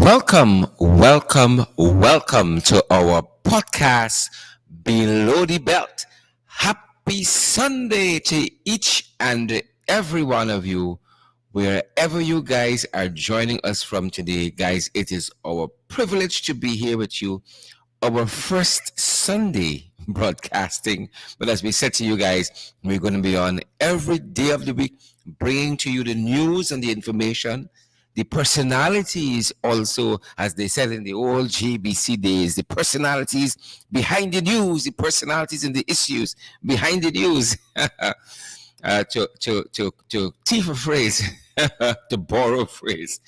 Welcome to our podcast, Below the Belt. Happy Sunday to each and every one of you, wherever you guys are joining us from today. Guys, it is our privilege to be here with you, our first Sunday broadcasting. But as we said to you guys, we're going to be on every day of the week, bringing to you the news and the information, the personalities also, as they said in the old GBC days, the personalities behind the news, the personalities and the issues behind the news. To thief a phrase, to borrow a phrase.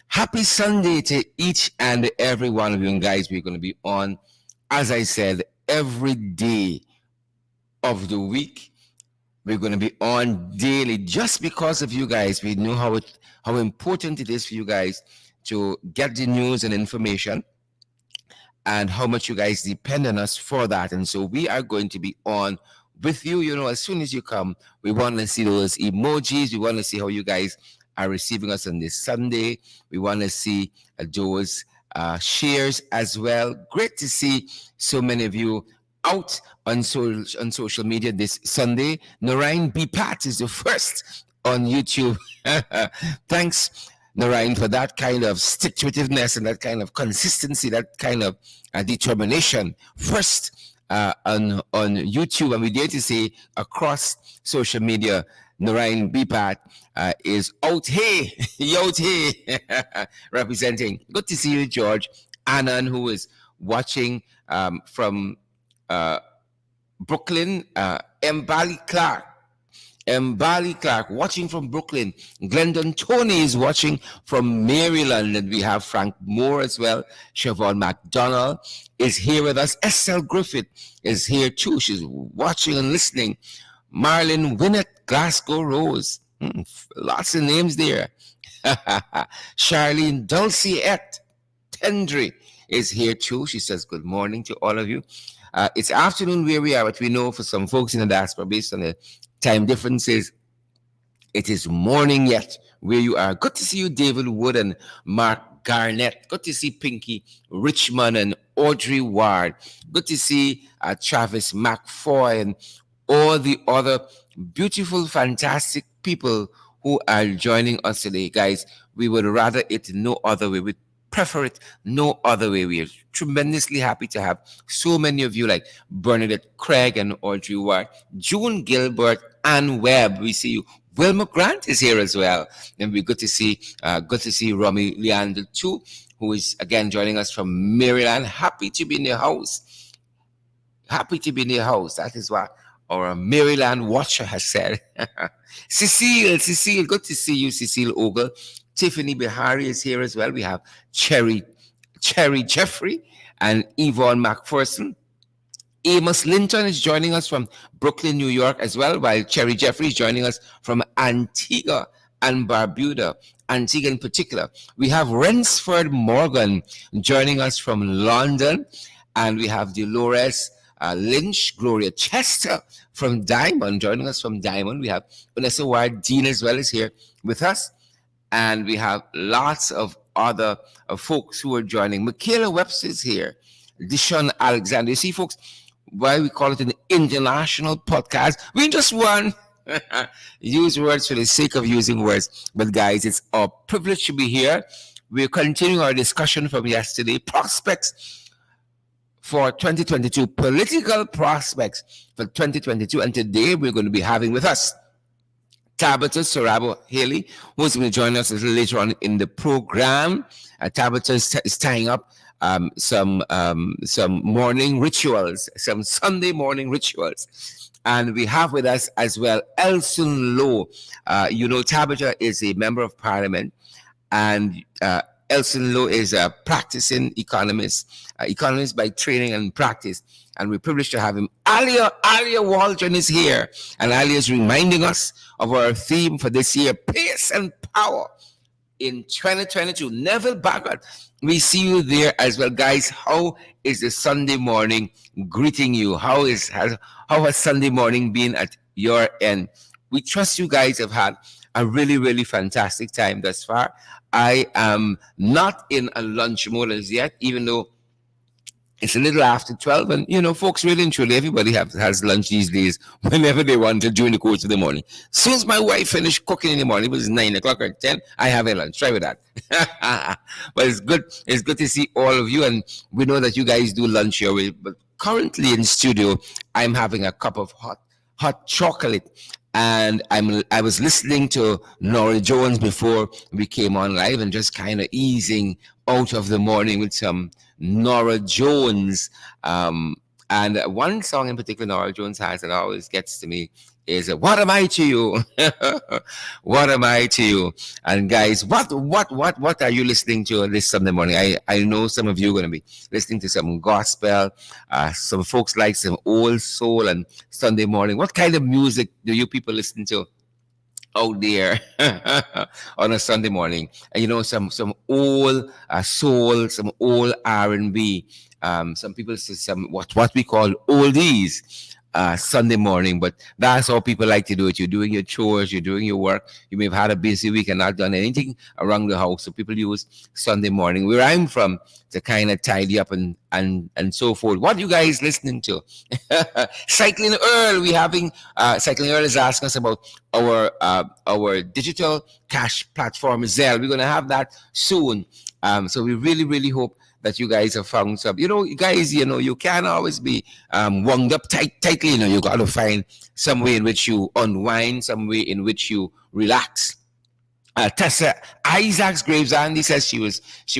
Happy Sunday to each and every one of you. And guys, we're going to be on, as I said, every day of the week. We're going to be on daily just because of you guys. We know how important it is for you guys to get the news and information, and how much you guys depend on us for that. And so we are going to be on with you. As soon as you come, we want to see those emojis. We want to see how you guys are receiving us on this Sunday. We want to see those shares as well. Great to see so many of you out on social media this Sunday. Narayan B. Pat is the first on YouTube. Thanks, Narayan, for that kind of stick-to-itiveness and that kind of consistency, that kind of determination. First on YouTube, and we dare to say across social media, Narayan Bipat is out here, out here, representing. Good to see you, George. Annan, who is watching from Brooklyn, Mbali Clark watching from Brooklyn. Glendon Tony is watching from Maryland. And we have Frank Moore as well. Siobhan McDonald is here with us. Estelle Griffith is here too. She's watching and listening. Marlon Winnett, Glasgow Rose. Lots of names there. Charlene Dulciette Tendry is here too. She says good morning to all of you. It's afternoon where we are, but we know for some folks in the diaspora, based on the time differences, it is morning yet where you are. Good to see you, David Wood and Mark Garnett. Good to see Pinky Richmond and Audrey Ward. Good to see Travis McFoy and all the other beautiful, fantastic people who are joining us today. Guys, we would rather it no other way. We prefer it no other way. We are tremendously happy to have so many of you like Bernadette Craig and Audrey Ward, June Gilbert, Ann Webb. We see you. Wilma Grant is here as well. And we're good to see Romy Leander too, who is again joining us from Maryland. Happy to be in the house. Happy to be in the house. That is what our Maryland watcher has said. Cecile, good to see you, Cecile Ogle. Tiffany Bihari is here as well. We have Cherry Jeffrey and Yvonne McPherson. Amos Linton is joining us from Brooklyn, New York as well, while Cherry Jeffrey is joining us from Antigua and Barbuda, Antigua in particular. We have Rensford Morgan joining us from London, and we have Dolores Lynch, Gloria Chester from Diamond, joining us from Diamond. We have Vanessa Ward Dean as well is here with us. And we have lots of other folks who are joining. Michaela Webster is here. Dishon Alexander. You see, folks, why we call it an international podcast? We just want use words for the sake of using words. But guys, it's our privilege to be here. We're continuing our discussion from yesterday. Prospects for 2022. Political prospects for 2022. And today we're going to be having with us Tabitha Sorabo Haley, who's going to join us a little later on in the program. Tabitha is tying up some morning rituals, some Sunday morning rituals. And we have with us as well Elson Lowe. Tabitha is a member of parliament, and Elson Lowe is a practicing economist by training and practice. And we're privileged to have him. Alia Waldron is here. And Alia is reminding us of our theme for this year, Pace and Power in 2022. Neville Baggart, we see you there as well. Guys, how is the Sunday morning greeting you? How has Sunday morning been at your end? We trust you guys have had a really, really fantastic time thus far. I am not in a lunch mode as yet, even though it's a little after 12. And, folks, really and truly, everybody has lunch these days whenever they want to during the course of the morning. Soon as my wife finished cooking in the morning, it was 9 o'clock or 10, I have a lunch. Try with that. But it's good. It's good to see all of you. And we know that you guys do lunch your way. But currently in studio, I'm having a cup of hot chocolate. And I was listening to Nora Jones before we came on live, and just kind of easing out of the morning with some Nora Jones. And one song in particular Nora Jones has that always gets to me is "What Am I to You?" What am I to you? And guys, what are you listening to this Sunday morning? I know some of you are going to be listening to some gospel. Some folks like some old soul and Sunday morning. What kind of music do you people listen to out there on a Sunday morning? And some old soul, some old R&B. Some people say some what we call oldies. Sunday morning, but that's how people like to do it. You're doing your chores, you're doing your work. You may have had a busy week and not done anything around the house, so people use Sunday morning, where I'm from, to kind of tidy up and so forth. What are you guys listening to? Cycling Earl, Cycling Earl is asking us about our digital cash platform Zelle. We're gonna have that soon. So we really, really hope that you guys have found some. Guys, you can't always be wound up tightly. You got to find some way in which you unwind, some way in which you relax. Tessa Isaacs Graves Andy says she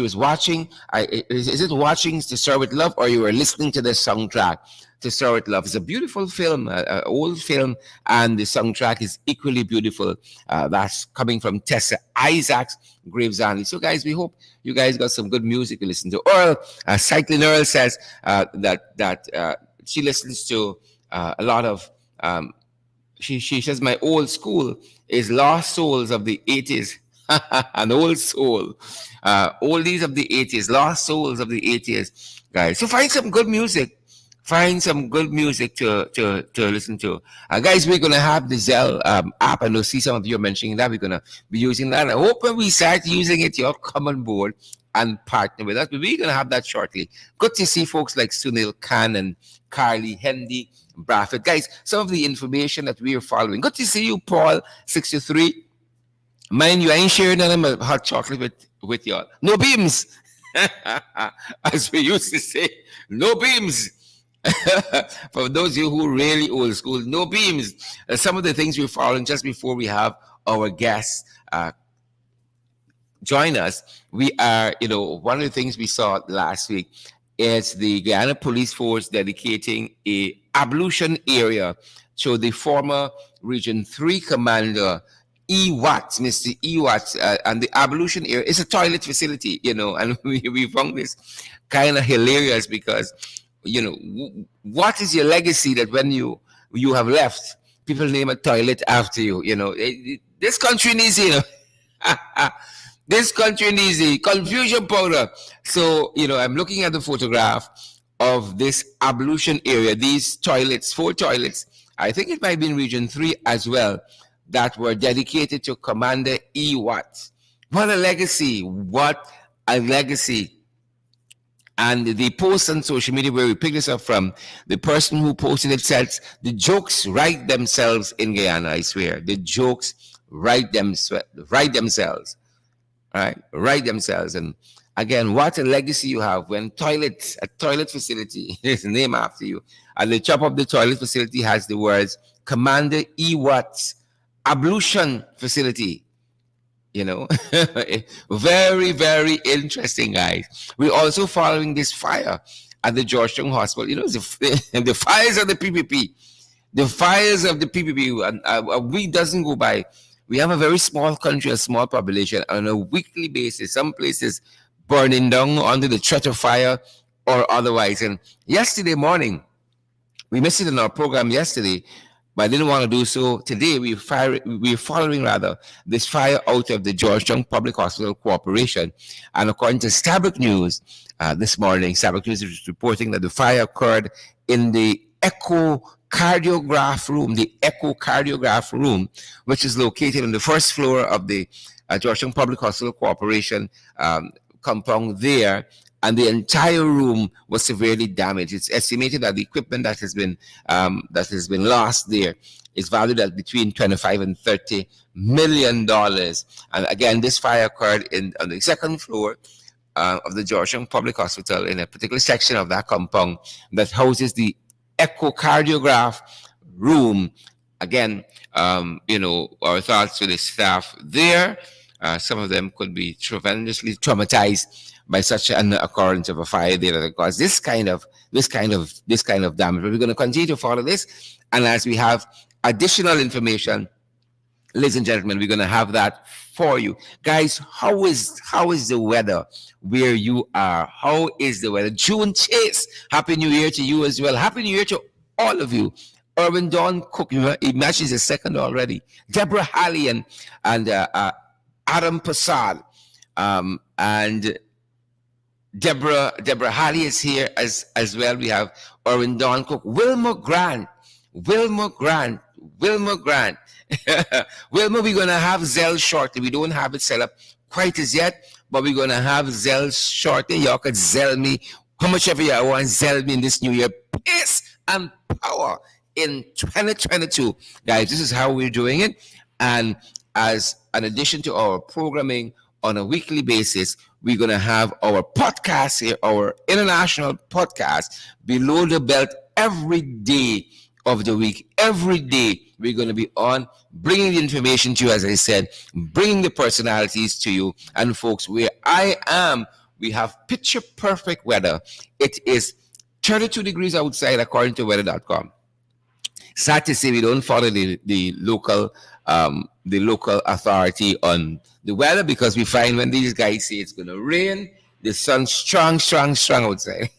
was watching. Is it watching To Serve With Love, or you were listening to the soundtrack To Serve With Love? It's a beautiful film, old film, and the soundtrack is equally beautiful. That's coming from Tessa Isaacs Graves Andy. So guys, we hope you guys got some good music to listen to. Earl, Cycling Earl says that she listens to a lot of. She says my old school is Lost Souls of the 80s. An old soul. Oldies of the 80s, Lost Souls of the 80s, guys. So find some good music. Find some good music to listen to. Guys, we're going to have the Zelle app. I know see some of you are mentioning that. We're going to be using that. I hope when we start using it, you'll come on board and partner with us. But we're going to have that shortly. Good to see folks like Sunil Khan and Carly Hendy, Braffett. Guys, some of the information that we are following. Good to see you, Paul, 63. Mind you, I ain't sharing none of my hot chocolate with y'all. No beams. As we used to say, no beams. For those of you who are really old school, no beams. Some of the things we're following just before we have our guests join us. We are, one of the things we saw last week is the Guyana Police Force dedicating a ablution area to the former Region 3 Commander E. Watts, Mr. E. Watts, and the ablution area is a toilet facility, and we found this kind of hilarious because, what is your legacy that when you have left, people name a toilet after you, this country needs, this country needs a confusion powder. So, I'm looking at the photograph of this ablution area, these toilets, 4 toilets, I think it might be in Region 3 as well, that were dedicated to Commander E. Watts. What a legacy. What a legacy. And the post on social media where we picked this up from, the person who posted it says, the jokes write themselves in Guyana, I swear. The jokes write themselves. Right? Write themselves. And again, what a legacy you have when a toilet facility is named after you. At the top of the toilet facility has the words, Commander E. Watts Ablution Facility. Very, very interesting, guys. We're also following this fire at the Georgetown Hospital. The fires of the PPP. The fires of the PPP. And a week doesn't go by. We have a very small country, a small population, on a weekly basis. Some places burning down under the threat of fire or otherwise. And yesterday morning, we missed it in our program yesterday, but I didn't want to do so today. We're following this fire out of the Georgetown Public Hospital Corporation. And according to Stabrook News this morning, Stabrook News is reporting that the fire occurred in the echocardiograph room, which is located on the first floor of the Georgetown Public Hospital Corporation compound there. And the entire room was severely damaged. It's estimated that the equipment that has been lost there is valued at between 25 and 30 million dollars. And again, this fire occurred on the second floor of the Georgetown Public Hospital in a particular section of that compound that houses the echocardiograph room. Again, our thoughts with the staff there. Some of them could be tremendously traumatized by such an occurrence of a fire there that caused this kind of damage. But we're going to continue to follow this, and as we have additional information, ladies and gentlemen, we're going to have that for you, guys. How is the weather where you are? How is the weather? June Chase, happy New Year to you as well. Happy New Year to all of you. Urban Dawn Cook, he matches his second already. Deborah Halley and Adam Passad, and Deborah Halley is here as well. We have Urban Dawn Cook, Wilma Grant. Wilma, we're going to have Zelle shortly. We don't have it set up quite as yet, but we're going to have Zelle shortly. Y'all could Zelle me how much ever you want. Zelle me in this new year. Peace and power in 2022. Guys, this is how we're doing it. And as an addition to our programming on a weekly basis, we're going to have our podcast here, our international podcast, Below the Belt, every day of the week. Every day we're going to be on bringing the information to you, as I said, bringing the personalities to you. And folks, where I am, we have picture perfect weather. It is 32 degrees outside according to weather.com. Sad to say we don't follow the local authority on the weather, because we find when these guys say it's going to rain, the sun's strong outside.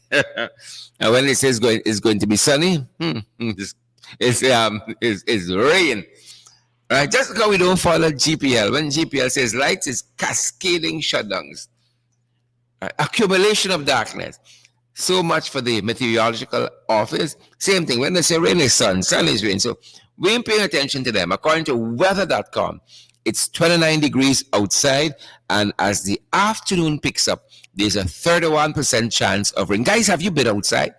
And when it says it's going to be sunny, it's rain. Right? Just because we don't follow GPL. When GPL says lights, it's cascading shutdowns. Right? Accumulation of darkness. So much for the meteorological office. Same thing. When they say rain is sun is rain. So we ain't paying attention to them. According to weather.com, it's 29 degrees outside. And as the afternoon picks up, there's a 31% chance of rain. Guys, have you been outside?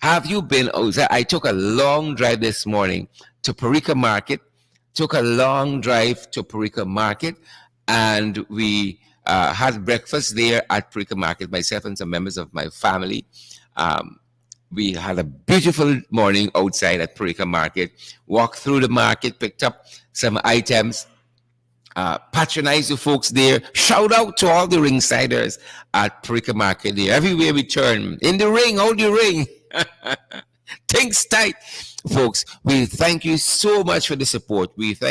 Have you been outside? I took a long drive this morning to Parika Market. And we had breakfast there at Parika Market, myself and some members of my family. We had a beautiful morning outside at Parika Market. Walked through the market, picked up some items, patronized the folks there. Shout out to all the ringsiders at Parika Market there. Everywhere we turn, in the ring, hold your ring. Things tight. Folks, we thank you so much for the support. Neil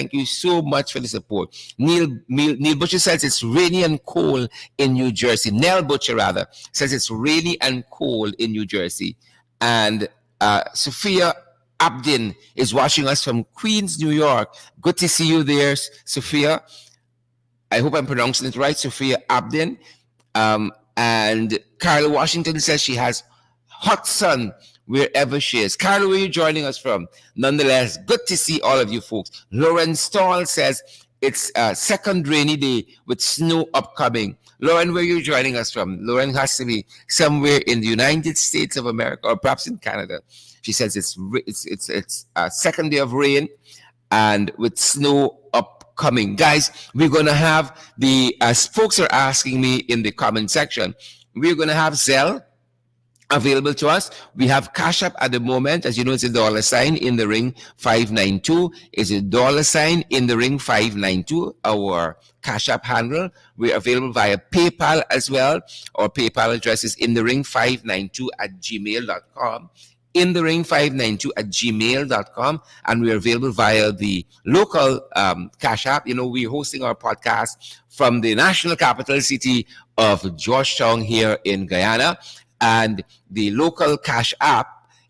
Butcher says it's rainy and cold in New Jersey. Nell Butcher, rather, says it's rainy and cold in New Jersey. And Sophia Abdin is watching us from Queens, New York. Good to see you there, Sophia. I hope I'm pronouncing it right, Sophia Abdin. And Carla Washington says she has hot sun wherever she is. Carla, where are you joining us from? Nonetheless, good to see all of you folks. Lauren Stahl says it's a second rainy day with snow upcoming. Lauren, where are you joining us from? Lauren has to be somewhere in the United States of America or perhaps in Canada. She says it's a second day of rain and with snow upcoming. Guys, we're going to have as folks are asking me in the comment section, we're going to have Zelle available to us. We have Cash App at the moment. As you know, it's a $ in the ring 592. It's a $ in the ring 592, our Cash App handle. We're available via PayPal as well. Our PayPal address is in the ring 592 at gmail.com. In the ring 592 at gmail.com. And we're available via the local Cash App. You know, we're hosting our podcast from the national capital city of Georgetown here in Guyana. And the local Cash App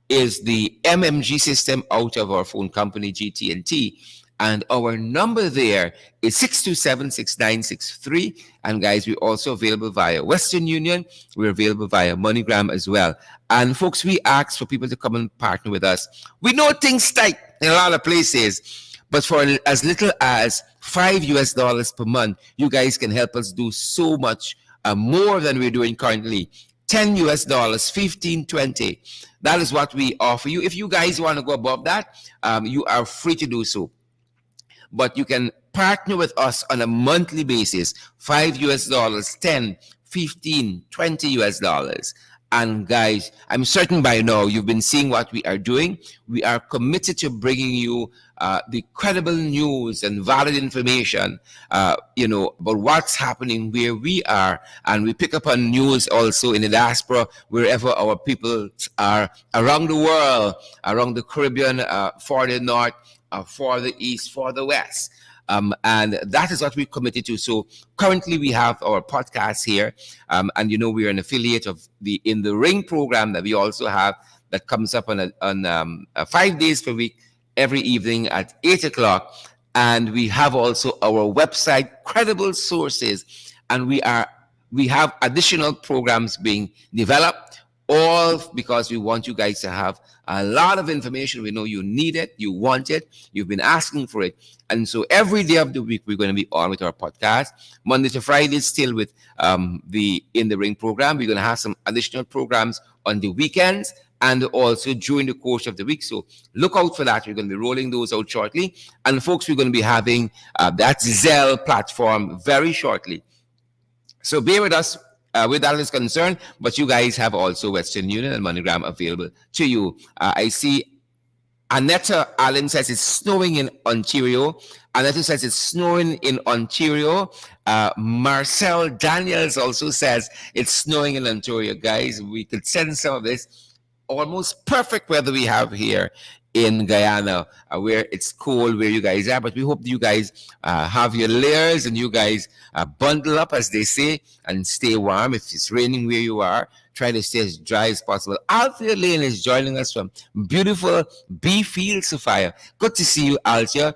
is the MMG system out of our phone company, GT&T. And our number there is 627-6963. And guys, we're also available via Western Union. We're available via MoneyGram as well. And folks, we ask for people to come and partner with us. We know things tight in a lot of places, but for as little as $5 per month, you guys can help us do so much more than we're doing currently. $10, 15, 20. That is what we offer you. If you guys want to go above that, you are free to do so, but you can partner with us on a monthly basis. $5, 10, 15, 20 US dollars. And guys, I'm certain by now you've been seeing what we are doing. We are committed to bringing you the credible news and valid information, about what's happening where we are. And we pick up on news also in the diaspora, wherever our people are around the world, around the Caribbean, for the North, for the East, for the West. And that is what we're committed to. So currently we have our podcast here, and we're an affiliate of the In the Ring program that we also have, that comes up on 5 days per week, every evening at 8 o'clock. And we have also our website, Credible Sources, and we have additional programs being developed, all because we want you guys to have a lot of information. We know you need it, you want it, you've been asking for it. And so every day of the week, we're going to be on with our podcast. Monday to Friday, still with the In the Ring program. We're going to have some additional programs on the weekends and also during the course of the week. So look out for that. We're going to be rolling those out shortly. And folks, we're going to be having that Zelle platform very shortly. So bear with us with that is concerned, but you guys have also Western Union and MoneyGram available to you. I see Anetta Allen says it's snowing in Ontario. Anetta says it's snowing in Ontario. Marcel Daniels also says it's snowing in Ontario. Guys, we could sense some of this almost perfect weather we have here in Guyana, where it's cold where you guys are. But we hope you guys have your layers and you guys bundle up, as they say, and stay warm. If it's raining where you are, try to stay as dry as possible. Althea Lane is joining us from beautiful B Field, Sophia. Good to see you, Althea.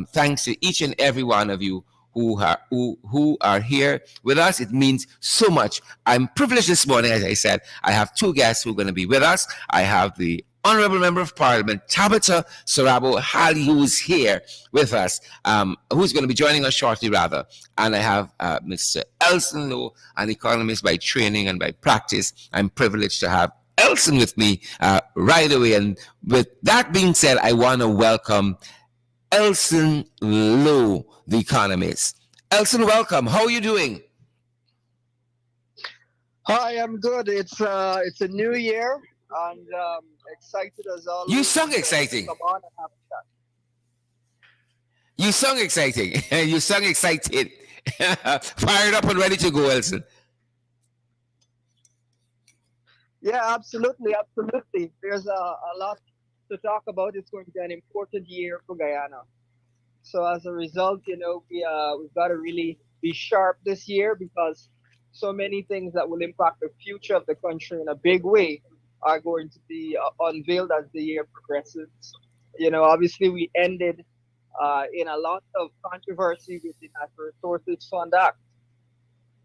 Thanks to each and every one of you who are here with us. It means so much. I'm privileged this morning, as I said. I have two guests who are going to be with us. I have the Honorable Member of Parliament, Tabitha Sarabo Hali, who's here with us, who's going to be joining us shortly, rather. And I have Mr. Elson Lowe, an economist by training and by practice. I'm privileged to have Elson with me right away. And with that being said, I want to welcome Elson Lowe, the economist. Elson, welcome. How are you doing? Hi, I'm good. It's a new year, and excited as You always sound to exciting. come on and have a chat. You sound exciting. You sound excited. Fired up and ready to go, Elson. Yeah, absolutely, absolutely. There's a lot to talk about. It's going to be an important year for Guyana. So as a result, we've got to really be sharp this year because so many things that will impact the future of the country in a big way are going to be unveiled as the year progresses. Obviously, we ended in a lot of controversy with the Natural Resources Fund Act,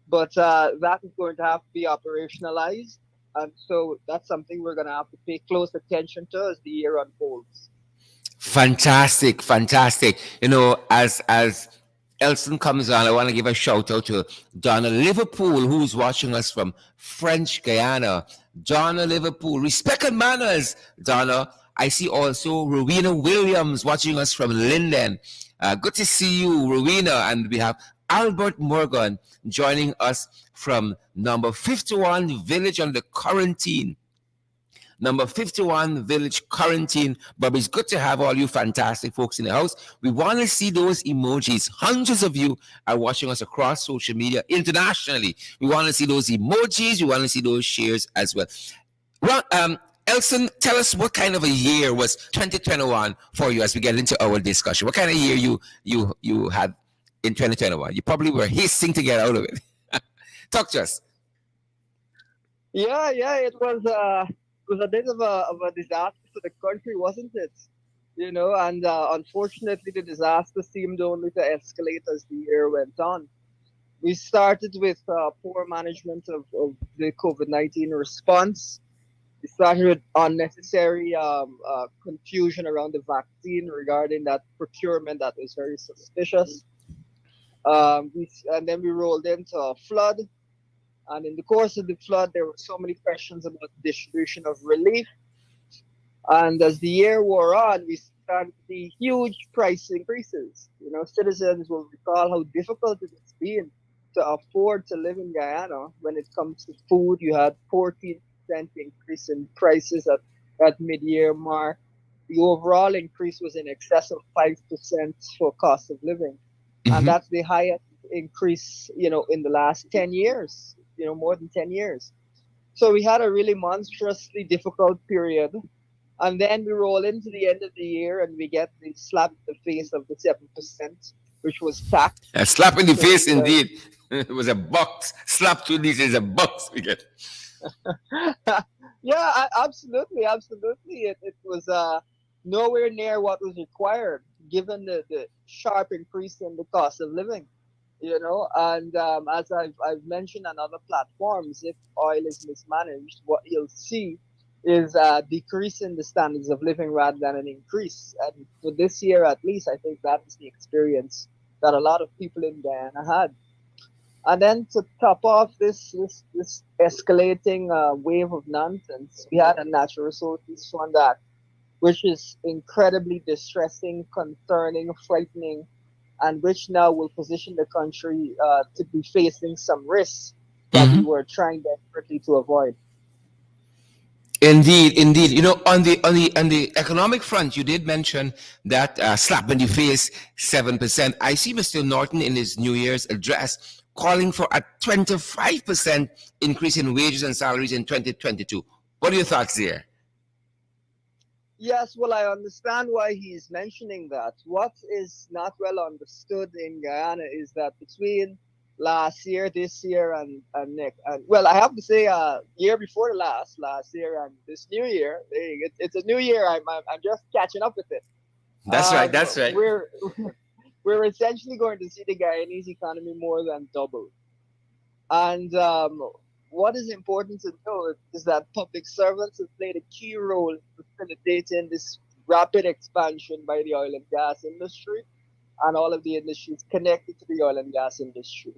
but that is going to have to be operationalized. And so that's something we're going to have to pay close attention to as the year unfolds. Fantastic, fantastic. As Elson comes on, I want to give a shout out to Donna Liverpool, who's watching us from French Guyana. Donna Liverpool, respect and manners, Donna. I see also Rowena Williams watching us from Linden. Good to see you, Rowena. And we have Albert Morgan joining us from number 51 Village on the Quarantine. Number 51 Village Quarantine. But it's good to have all you fantastic folks in the house. We want to see those emojis. Hundreds of you are watching us across social media internationally. We want to see those emojis. We want to see those shares as well. Well, Elson, tell us what kind of a year was 2021 for you as we get into our discussion. What kind of year you had in 2021? You probably were hasting to get out of it. Talk to us. Yeah, it was a bit of a disaster for the country, wasn't it? And unfortunately, the disaster seemed only to escalate as the year went on. We started with poor management of the COVID-19 response. We started with unnecessary confusion around the vaccine regarding that procurement that was very suspicious. And then we rolled into a flood. And in the course of the flood, there were so many questions about the distribution of relief. And as the year wore on, we started to see huge price increases. Citizens will recall how difficult it has been to afford to live in Guyana. When it comes to food, you had 14% increase in prices at mid-year mark. The overall increase was in excess of 5% for cost of living. And Mm-hmm. that's the highest increase, in the last 10 years, more than 10 years. So we had a really monstrously difficult period, and then we roll into the end of the year and we get the slap in the face of the 7%, which was tax. A slap in the So face, indeed. It was a box. Slap to this is a box we get. yeah, absolutely, absolutely. It was nowhere near what was required given the sharp increase in the cost of living. And as I've mentioned on other platforms, if oil is mismanaged, what you'll see is a decrease in the standards of living rather than an increase. And for this year, at least, I think that is the experience that a lot of people in Guyana had. And then to top off this escalating wave of nonsense, we had a natural resources fund act, which is incredibly distressing, concerning, frightening, and which now will position the country to be facing some risks that we Mm-hmm. were trying desperately to avoid. Indeed, indeed. On the economic front, you did mention that slap in the face 7%. I see Mr. Norton in his New Year's address calling for a 25% increase in wages and salaries in 2022. What are your thoughts there? Yes, well, I understand why he's mentioning that. What is not well understood in Guyana is that between last year, this year, and next, and well, I have to say, year before last year, and this new year, it's a new year. I'm just catching up with it. That's right. Um, That's right. we're we're essentially going to see the Guyanese economy more than double. And what is important to know is that public servants have played a key role in facilitating this rapid expansion by the oil and gas industry and all of the industries connected to the oil and gas industry.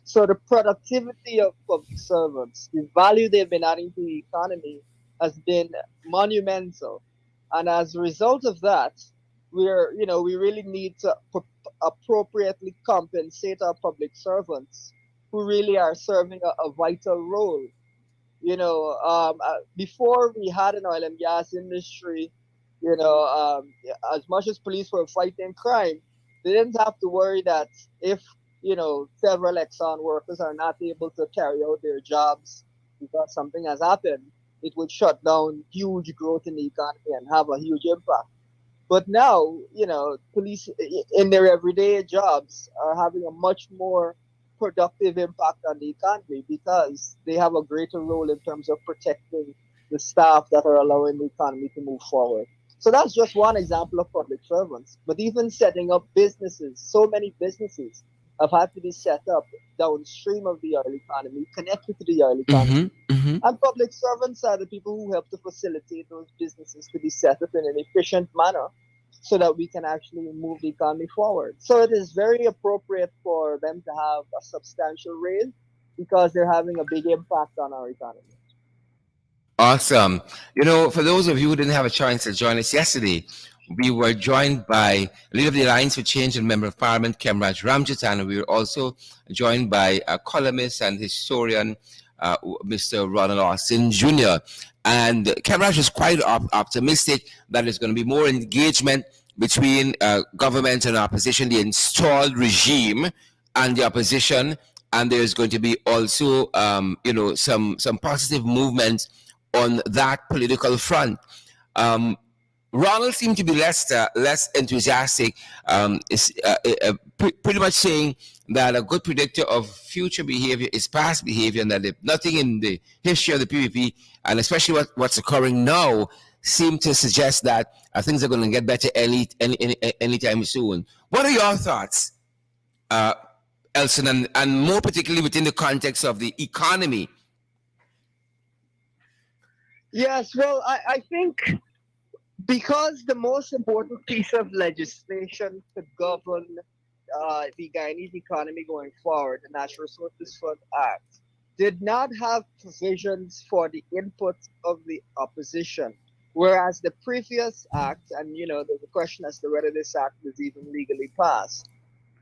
So the productivity of public servants, the value they've been adding to the economy has been monumental. And as a result of that, we really need to appropriately compensate our public servants who really are serving a vital role. Before we had an oil and gas industry, as much as police were fighting crime, they didn't have to worry that if, several Exxon workers are not able to carry out their jobs because something has happened, it would shut down huge growth in the economy and have a huge impact. But now, police in their everyday jobs are having a much more productive impact on the economy because they have a greater role in terms of protecting the staff that are allowing the economy to move forward. So that's just one example of public servants. But even setting up businesses, so many businesses have had to be set up downstream of the oil economy, connected to the oil Mm-hmm. economy. Mm-hmm. And public servants are the people who help to facilitate those businesses to be set up in an efficient manner so that we can actually move the economy forward. So it is very appropriate for them to have a substantial raise because they're having a big impact on our economy. Awesome. For those of you who didn't have a chance to join us yesterday, we were joined by leader of the Alliance for Change and Member of Parliament, Kemraj Ramjatan, and we were also joined by a columnist and historian, Mr. Ronald Austin Jr. And Kemraj is quite optimistic that there's going to be more engagement between government and opposition, the installed regime and the opposition, and there's going to be also, some positive movements on that political front. Um, Ronald seemed to be less enthusiastic. Is pretty much saying that a good predictor of future behavior is past behavior, and that if nothing in the history of the PPP, and especially what's occurring now, seem to suggest that things are going to get better anytime soon. What are your thoughts, uh, Elson, and more particularly within the context of the economy? Yes, well, I think because the most important piece of legislation to govern the Guyanese economy going forward, the Natural Resources Fund Act, did not have provisions for the input of the opposition. Whereas the previous act, and there's a question as to whether this act was even legally passed.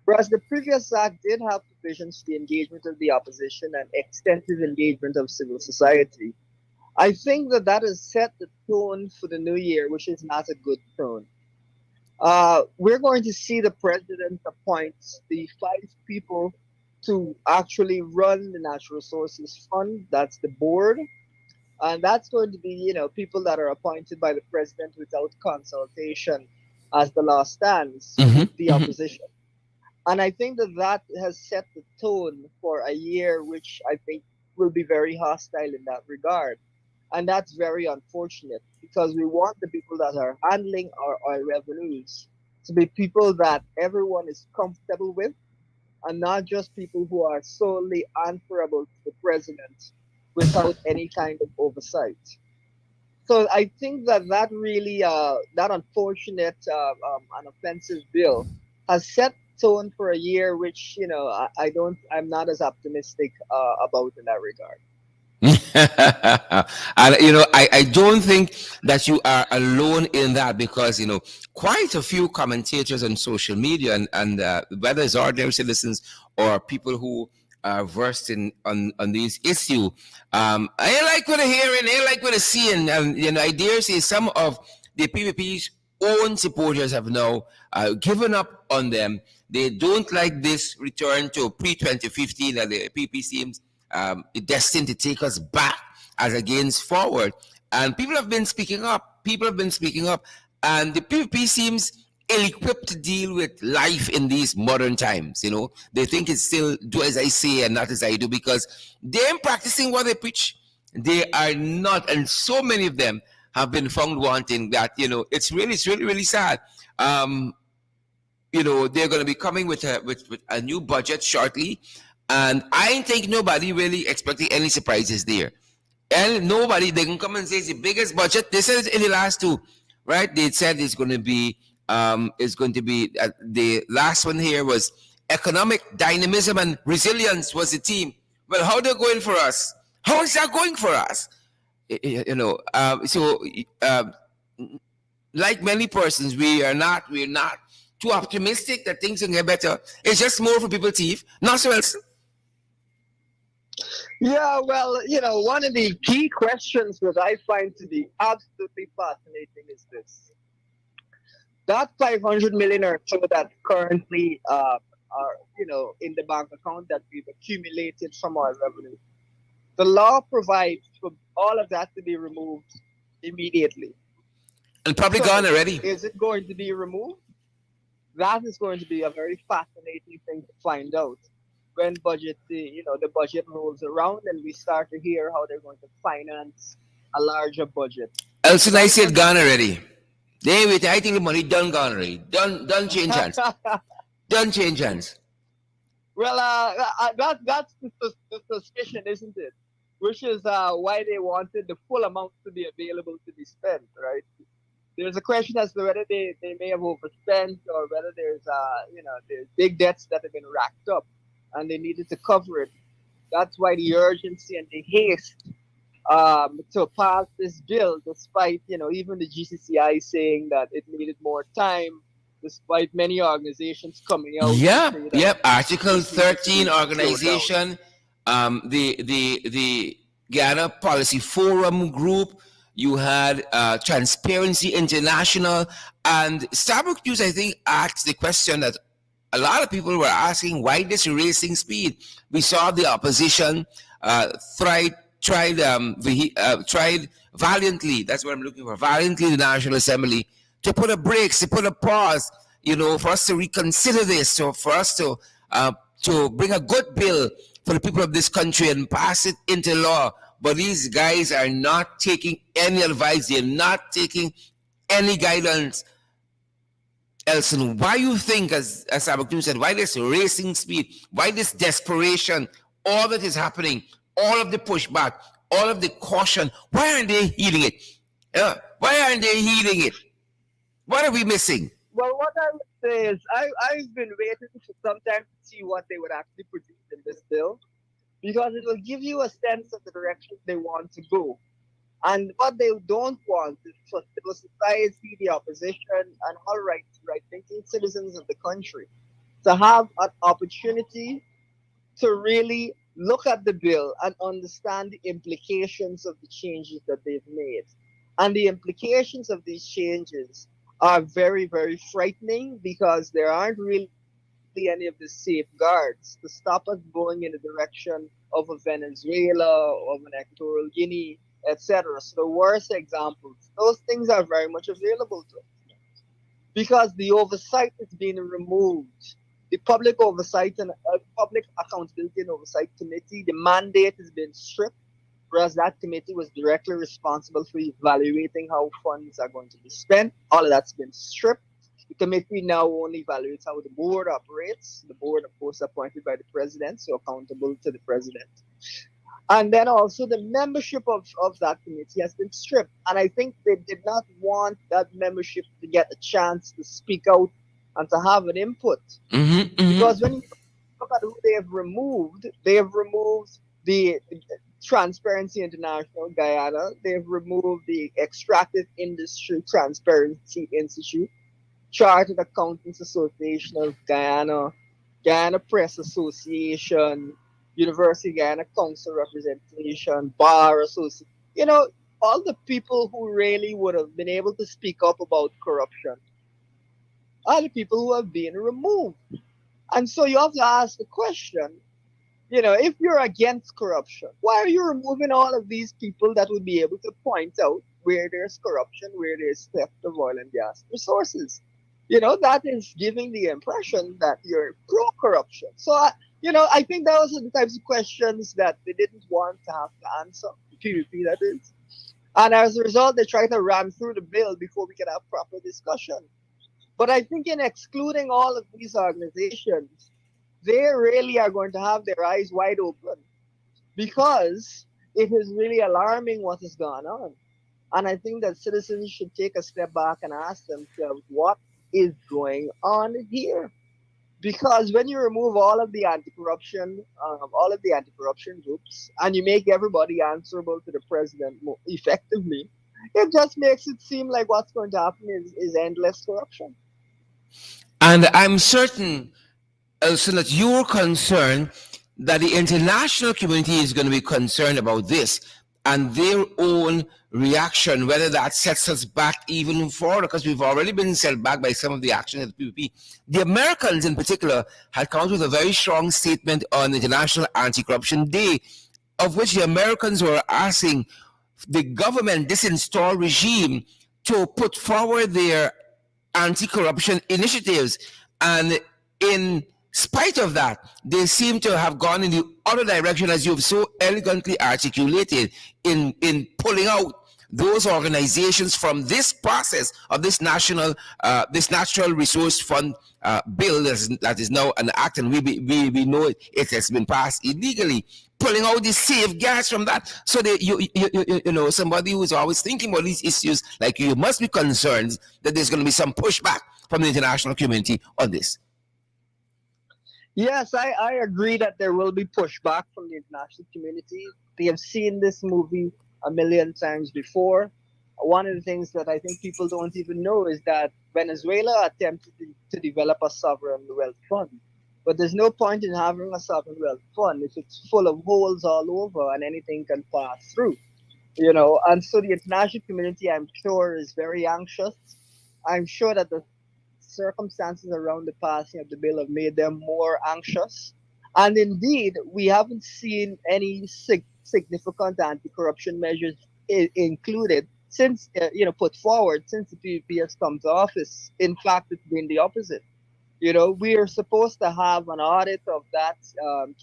Whereas the previous act did have provisions for the engagement of the opposition and extensive engagement of civil society. I think that that has set the tone for the new year, which is not a good tone. We're going to see the president appoint the five people to actually run the Natural Resources Fund. That's the board. And that's going to be, people that are appointed by the president without consultation, as the law stands, with the Mm-hmm, opposition. And I think that that has set the tone for a year, which I think will be very hostile in that regard. And that's very unfortunate because we want the people that are handling our oil revenues to be people that everyone is comfortable with and not just people who are solely answerable to the president without any kind of oversight. So I think that that really, that unfortunate and offensive bill has set tone for a year, which I don't, I'm not as optimistic about in that regard. And I don't think that you are alone in that, because quite a few commentators on social media, and whether it's ordinary citizens or people who are versed in on these issue, I like what I'm hearing, I like what I'm seeing, and I dare say some of the PPP's own supporters have now given up on them. They don't like this return to pre 2015 that the PP seems destined to take us back as against forward. And people have been speaking up. People have been speaking up. And the PPP seems ill-equipped to deal with life in these modern times. They think it's still do as I say and not as I do, because they ain't practicing what they preach. They are not, and so many of them have been found wanting. That it's really sad. Um, they're going to be coming with with a new budget shortly, and I think nobody really expecting any surprises there. And nobody, they can come and say it's the biggest budget. They said it in the last two, right? They said it's going to be the last one here was economic dynamism and resilience was the theme. Well, how they're going for us? How is that going for us? So like many persons, we're not too optimistic that things will get better. It's just more for people teeth, not so else. Yeah, well, one of the key questions that I find to be absolutely fascinating is this. That 500 million or so that currently are, in the bank account that we've accumulated from our revenue, the law provides for all of that to be removed immediately. And probably gone So, already. is it going to be removed? That is going to be a very fascinating thing to find out when the budget rolls around and we start to hear how they're going to finance a larger budget. Else Because I I said under gone already. David, I think the money done gone already. Done change hands. Done change hands. well, that's the suspicion, isn't it? Which is why they wanted the full amount to be available to be spent, right? There's a question as to whether they may have overspent or whether there's big debts that have been racked up and they needed to cover it. That's why the urgency and the haste to pass this bill, despite even the GCCI saying that it needed more time, despite many organizations coming out to Yeah, say that yep. Article this needed to 13 be slowed down. organization, the Ghana Policy Forum group. You had Transparency International, and Starbucks News. I think asked the question that a lot of people were asking: why this racing speed? We saw the opposition uh, tried tried valiantly. That's what I'm looking for. Valiantly, the National Assembly to put a brakes, to put a pause, for us to reconsider this, so for us to bring a good bill for the people of this country and pass it into law. but these guys are not taking any advice. They're not taking any guidance. Elson, why you think, as Abakum said, why this racing speed, why this desperation, all that is happening, all of the pushback, all of the caution, why aren't they heeding it? Why aren't they heeding it? What are we missing? Well, what I would say is I've been waiting for some time to see what they would actually produce in this bill because it will give you a sense of the direction they want to go. And what they don't want is for civil society, the opposition, and all right thinking citizens of the country to have an opportunity to really look at the bill and understand the implications of the changes that they've made. And the implications of these changes are very, very frightening because there aren't really any of the safeguards to stop us going in the direction of a Venezuela, of an Equatorial Guinea, etc. So the worst examples, those things are very much available to us because the oversight is being removed. The Public Oversight and Public Accountability and Oversight Committee, the mandate has been stripped, whereas that committee was directly responsible for evaluating how funds are going to be spent. All of that's been stripped. The committee now only evaluates how the board operates. The board, of course, appointed by the president, so accountable to the president. And then also the membership of that committee has been stripped. And I think they did not want that membership to get a chance to speak out and to have an input. Mm-hmm, Because when mm-hmm. you look at who they have removed the Transparency International Guyana, they've removed the Extractive Industry Transparency Institute, Chartered Accountants Association of Guyana, Guyana Press Association, University of Guyana Council Representation, Bar Association. You know, all the people who really would have been able to speak up about corruption are the people who have been removed. And so you have to ask the question, if you're against corruption, why are you removing all of these people that would be able to point out where there's corruption, where there's theft of oil and gas resources? That is giving the impression that you're pro corruption. So, I think those are the types of questions that they didn't want to have to answer, the PvP that is. And as a result, they try to ram through the bill before we can have proper discussion. But I think in excluding all of these organizations, they really are going to have their eyes wide open because it is really alarming what has gone on. And I think that citizens should take a step back and ask themselves, what is going on here? Because when you remove all of the anti-corruption groups, and you make everybody answerable to the president more effectively, it just makes it seem like what's going to happen is endless corruption. And I'm certain, so that you're concerned that the international community is going to be concerned about this and their own reaction, whether that sets us back even further, because we've already been set back by some of the action of the PPP. The Americans, in particular, had come out with a very strong statement on International Anti-Corruption Day, of which the Americans were asking the government, this installed regime, to put forward their anti-corruption initiatives. And in spite of that, they seem to have gone in the other direction, as you've so elegantly articulated, in pulling out those organizations from this process of this natural resource fund bill that is now an act, and we know it has been passed illegally, pulling out the safeguards from that. So somebody who's always thinking about these issues like you must be concerned that there's going to be some pushback from the international community on this. Yes, I agree that there will be pushback from the international community. They have seen this movie a million times before. One of the things that I think people don't even know is that Venezuela attempted to develop a sovereign wealth fund. But there's no point in having a sovereign wealth fund if it's full of holes all over and anything can pass through. And so the international community, I'm sure, is very anxious. I'm sure that the circumstances around the passing of the bill have made them more anxious. And indeed, we haven't seen any significant anti-corruption measures included since, put forward since the PPP has come to office. In fact, it's been the opposite. We are supposed to have an audit of that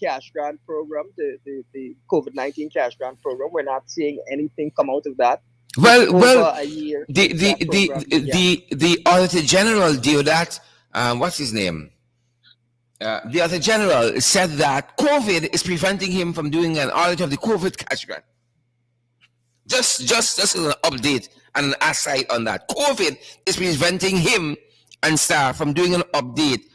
cash grant program, the COVID-19 cash grant program. We're not seeing anything come out of that. It's Well, over a year the since the that program the began. the Auditor General did that. What's his name? The Auditor General said that COVID is preventing him from doing an audit of the COVID cash grant. Just an update and an aside on that. COVID is preventing him and staff from doing an update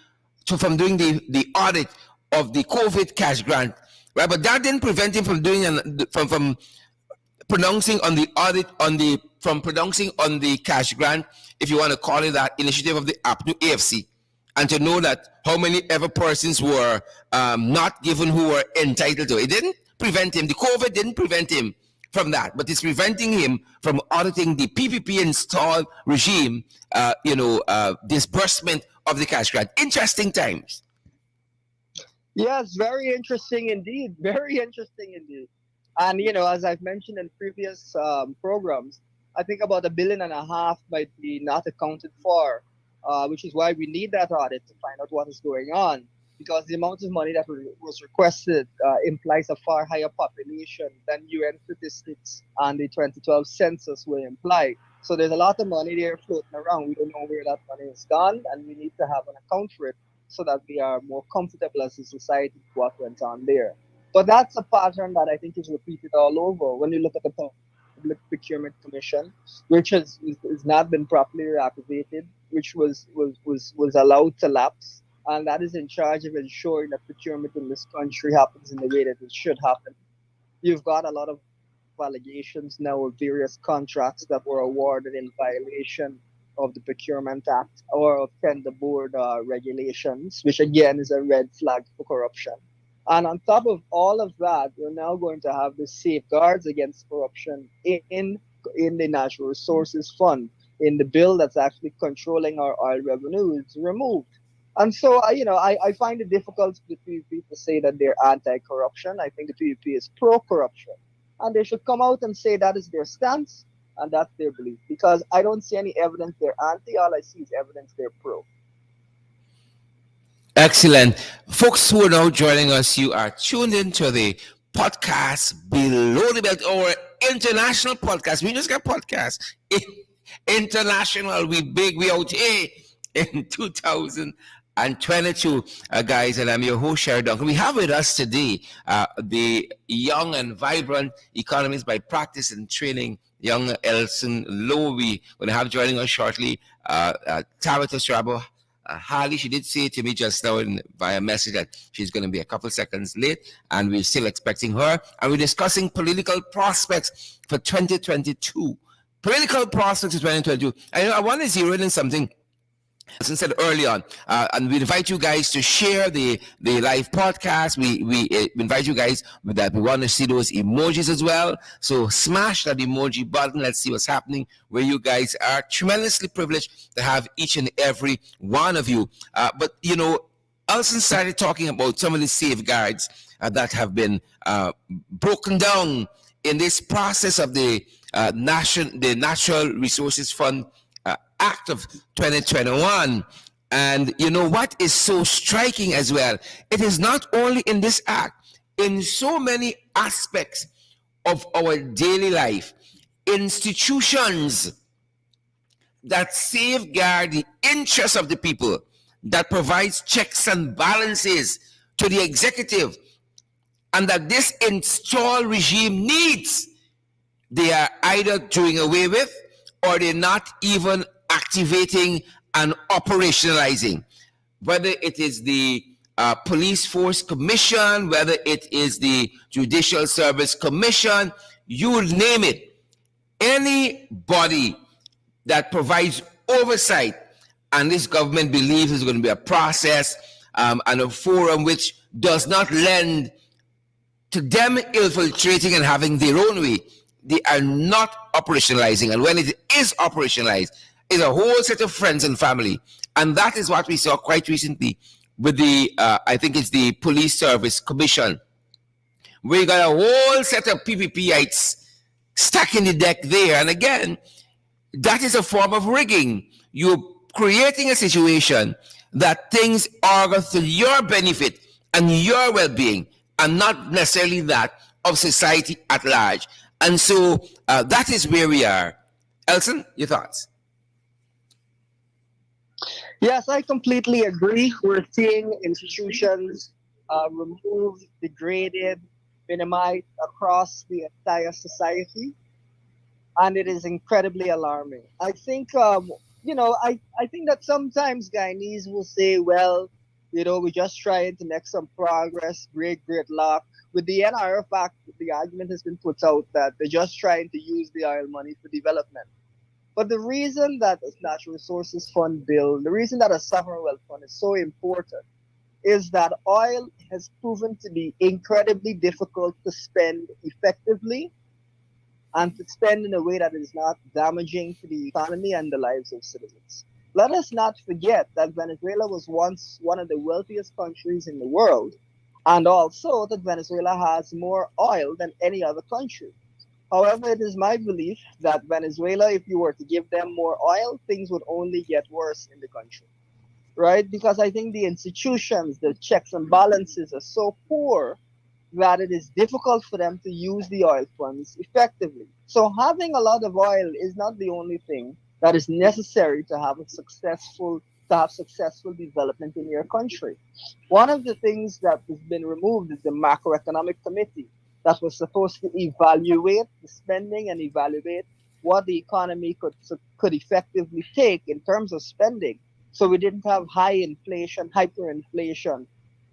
from doing the audit of the COVID cash grant. Right, but that didn't prevent him from doing from pronouncing on the audit on the from pronouncing on the cash grant, if you want to call it that, initiative of the APNU AFC, and to know that how many ever persons were not given who were entitled to it. It didn't prevent him. The COVID didn't prevent him from that, but it's preventing him from auditing the PPP installed regime, disbursement of the cash grant. Interesting times. Yes, very interesting indeed. Very interesting indeed. And as I've mentioned in previous programs, I think about 1.5 billion might be not accounted for, which is why we need that audit to find out what is going on. Because the amount of money that was requested implies a far higher population than UN statistics and the 2012 census will imply. So there's a lot of money there floating around. We don't know where that money is gone, and we need to have an account for it so that we are more comfortable as a society with what went on there. But that's a pattern that I think is repeated all over. When you look at the Public Procurement Commission, which has not been properly reactivated, which was allowed to lapse, and that is in charge of ensuring that procurement in this country happens in the way that it should happen. You've got a lot of allegations now of various contracts that were awarded in violation of the Procurement Act or of tender board regulations, which again is a red flag for corruption. And on top of all of that, we're now going to have the safeguards against corruption in the Natural Resources Fund, in the bill that's actually controlling our oil revenues, removed. And so, I find it difficult for the PvP to say that they're anti-corruption. I think the PvP is pro-corruption, and they should come out and say that is their stance and that's their belief. Because I don't see any evidence they're anti. All I see is evidence they're pro. Excellent. Folks who are now joining us, you are tuned into the podcast Below the Belt, or international podcast. We just got podcast. International. We big. We out here in 2022, guys. And I'm your host, Sherry Duncan. We have with us today the young and vibrant economist by practice and training, young Elson Lowe. We will have joining us shortly, Tabitha Strabo. Harley, she did say to me just now via message that she's going to be a couple seconds late, and we're still expecting her. And we're discussing political prospects for 2022. Political prospects for 2022. I want to zero in something as I said early on, and we invite you guys to share the live podcast. We invite you guys that we want to see those emojis as well. So smash that emoji button. Let's see what's happening where you guys are. Tremendously privileged to have each and every one of you. But Alison started talking about some of the safeguards that have been broken down in this process of the Natural Resources Fund Act of 2021. And what is so striking as well? It is not only in this act, in so many aspects of our daily life, institutions that safeguard the interests of the people, that provides checks and balances to the executive, and that this installed regime needs, they are either doing away with, or they're not even activating and operationalizing. Whether it is the Police Force Commission, whether it is the Judicial Service Commission, you name it. Any body that provides oversight, and this government believes is going to be a process and a forum which does not lend to them infiltrating and having their own way, they are not operationalizing. And when it is operationalized, it's a whole set of friends and family. And that is what we saw quite recently with the, I think it's the Police Service Commission. We got a whole set of PPPites stacking the deck there. And again, that is a form of rigging. You're creating a situation that things are to your benefit and your well-being, and not necessarily that of society at large. And so that is where we are. Elson, your thoughts? Yes, I completely agree. We're seeing institutions removed, degraded, minimized across the entire society, and it is incredibly alarming. I think, I think that sometimes Guyanese will say, well, we're just trying to make some progress, great luck. With the NRF Act, the argument has been put out that they're just trying to use the oil money for development. But the reason that a Natural Resources Fund bill, the reason that a sovereign wealth fund is so important is that oil has proven to be incredibly difficult to spend effectively and to spend in a way that is not damaging to the economy and the lives of citizens. Let us not forget that Venezuela was once one of the wealthiest countries in the world, and also that Venezuela has more oil than any other country. However, it is my belief that Venezuela, if you were to give them more oil, things would only get worse in the country, right? Because I think the institutions, the checks and balances are so poor that it is difficult for them to use the oil funds effectively. So having a lot of oil is not the only thing that is necessary to have successful development in your country. One of the things that has been removed is the macroeconomic committee that was supposed to evaluate the spending and evaluate what the economy could effectively take in terms of spending. So we didn't have high inflation, hyperinflation,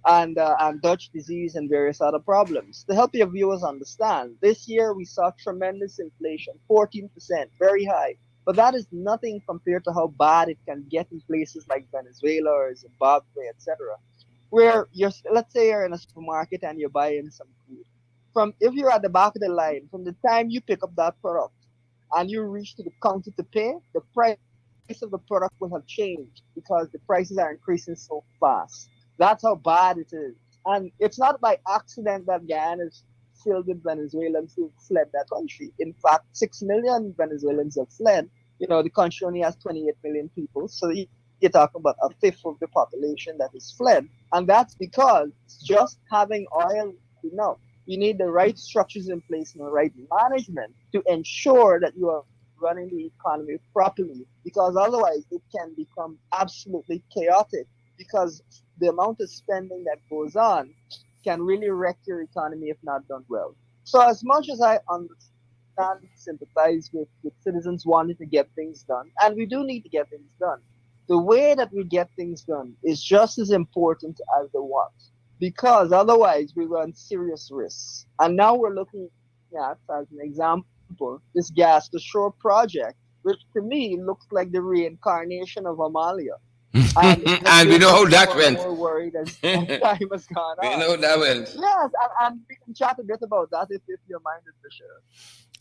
and Dutch disease and various other problems. To help your viewers understand, this year we saw tremendous inflation, 14%, very high. But that is nothing compared to how bad it can get in places like Venezuela or Zimbabwe, etc., where let's say you're in a supermarket and you're buying some food. From if you're at the back of the line, from the time you pick up that product and you reach to the counter to pay, the price of the product will have changed because the prices are increasing so fast. That's how bad it is. And it's not by accident that Guyana is filled with Venezuelans who fled that country. In fact, 6 million Venezuelans have fled. The country only has 28 million people. So you're talking about a fifth of the population that has fled. And that's because just having oil is not enough. You need the right structures in place and the right management to ensure that you are running the economy properly, because otherwise it can become absolutely chaotic, because the amount of spending that goes on can really wreck your economy if not done well. So as much as I understand, sympathize with citizens wanting to get things done, and we do need to get things done, the way that we get things done is just as important as the what, because otherwise we run serious risks. And now we're looking at, as an example, this gas to shore project, which to me looks like the reincarnation of Amalia. And it just And we makes know me how more that and went. more worried as time has gone We on. know that went. Yes, and we can chat a bit about that if you're minded to share.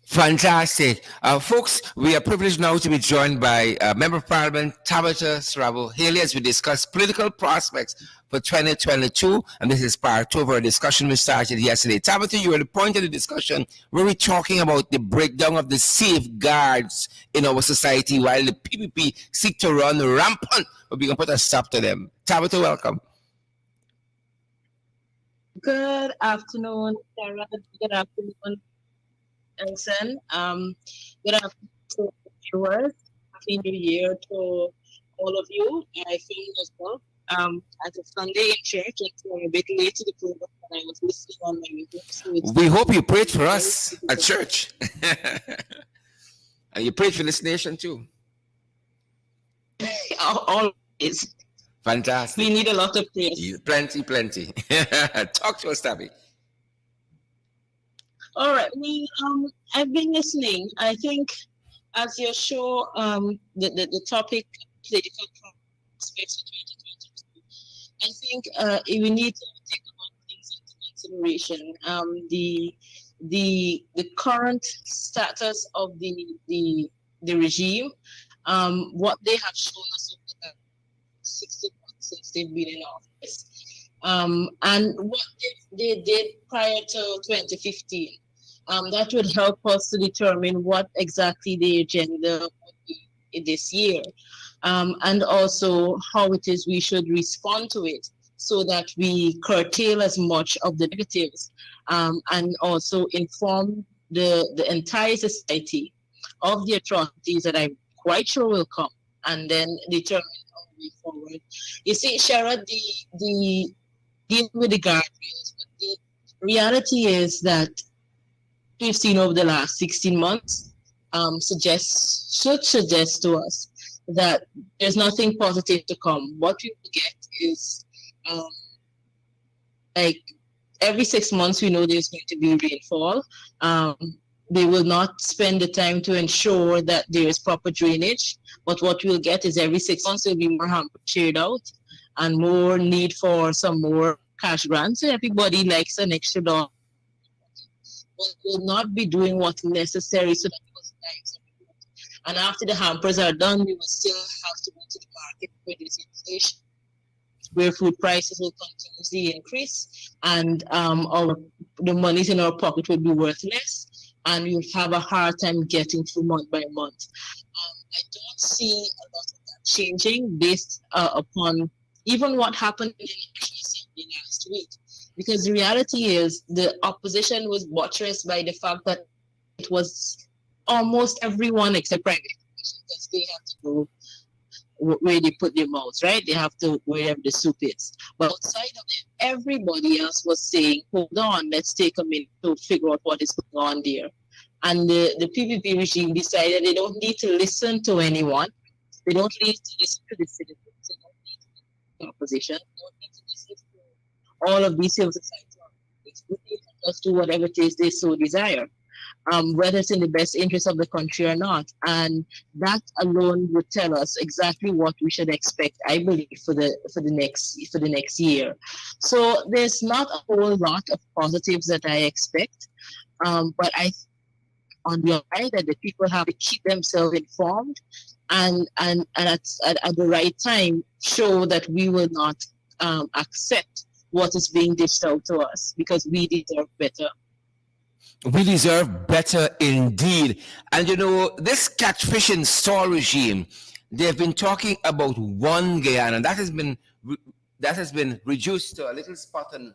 Fantastic. Folks, we are privileged now to be joined by Member of Parliament Tabitha Sarabo Haley as we discuss political prospects for 2022. And this is part two of our discussion we started yesterday. Tabitha, you were the point of the discussion where we're talking about the breakdown of the safeguards in our society while the PPP seek to run rampant, but we can put a stop to them. Tabitha, welcome. Good afternoon, Sarah. Good afternoon, Elson. Good afternoon to viewers. Happy New Year to all of you. I feel as well. At a Sunday in church, it's a bit late to the program, and I was listening on my way home, so it's We hope you prayed for very us at difficult. church. And you prayed for this nation too. Always, we Fantastic. need a lot of prayers. Plenty, plenty. Talk to us, Tabby. All right. I've been listening. I think as your show, the topic political prospects for 2022. I think we need to take a lot of things into consideration. The current status of the regime, what they have shown us over the 60 months since they've been in office, and what they did prior to 2015. That would help us to determine what exactly the agenda would be this year. and also how it is we should respond to it so that we curtail as much of the negatives, and also inform the entire society of the atrocities that I'm quite sure will come, and then determine our way forward. You see, Shara, the dealing with the guardrails, but the reality is that we've seen over the last 16 months should suggest to us that there's nothing positive to come. What we will get is um, like every 6 months we know there's going to be rainfall. Um, they will not spend the time to ensure that there is proper drainage. But what we'll get is every 6 months there'll be more hamper shared out and more need for some more cash grants. So everybody likes an extra dollar, but will not be doing what's necessary so that people's lives are improved. And after the hampers are done, we will still have to go to the market where there's inflation, where food prices will continuously increase, and the monies in our pocket will be worth less, and we'll have a hard time getting through month by month. I don't see a lot of that changing based upon even what happened in the National Assembly last week. Because the reality is the opposition was buttressed by the fact that it was almost everyone except private education, because they have to go where they put their mouths, right? They have to wherever the soup is. But outside of it, everybody else was saying, hold on, let's take a minute to figure out what is going on there. And the PPP regime decided they don't need to listen to anyone. They don't need to listen to the citizens. They don't need to listen to the opposition. They don't need to listen to all of these civil society organizations. They can just do whatever it is they so desire, whether it's in the best interest of the country or not. And that alone would tell us exactly what we should expect, I believe, for the next year. So there's not a whole lot of positives that I expect, but I on the other side that the people have to keep themselves informed, and at the right time show that we will not accept what is being dished out to us, because we deserve better. We deserve better indeed. And you know, this catfishing store regime, they've been talking about one Guyana that has been reduced to a little spot on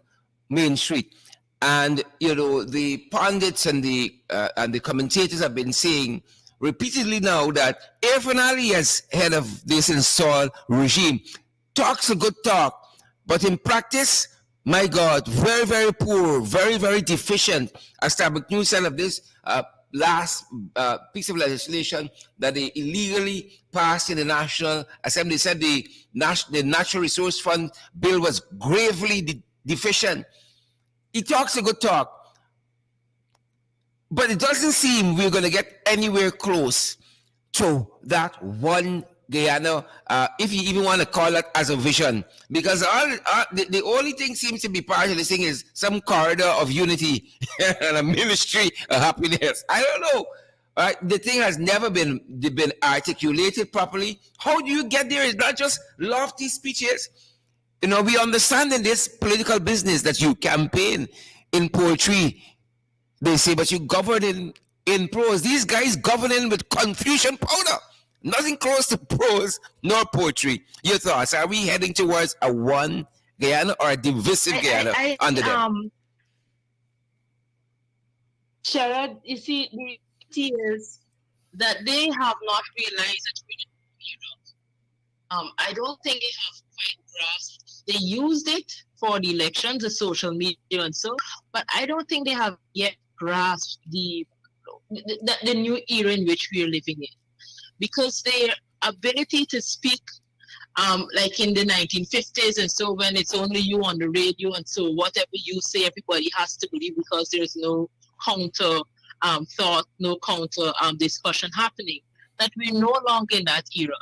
Main Street. And you know, the pundits and the commentators have been saying repeatedly now that Irfan Ali, as head of this installed regime, talks a good talk, but in practice, my God, very, very poor, very, very deficient. As Starbuck News said of this last piece of legislation that they illegally passed in the National Assembly, said the Natural Resource Fund bill was gravely deficient. He talks a good talk, but it doesn't seem we're going to get anywhere close to that one Guyana, if you even want to call it as a vision, because the only thing seems to be part of this thing is some corridor of unity and a ministry of happiness. I don't know. The thing has never been articulated properly. How do you get there? It's not just lofty speeches. You know, we understand in this political business that you campaign in poetry, they say, but you govern in prose. These guys governing with confusion powder. Nothing close to prose nor poetry. Your thoughts? Are we heading towards a one Guyana or a divisive Guyana under them? Sharad, you see, the reality is that they have not realized that we're in a era. I don't think they have quite grasped. They used it for the elections, the social media and so, but I don't think they have yet grasped the new era in which we are living in, because their ability to speak like in the 1950s and so, when it's only you on the radio and so whatever you say everybody has to believe because there's no counter thought, no counter discussion happening, that we're no longer in that era.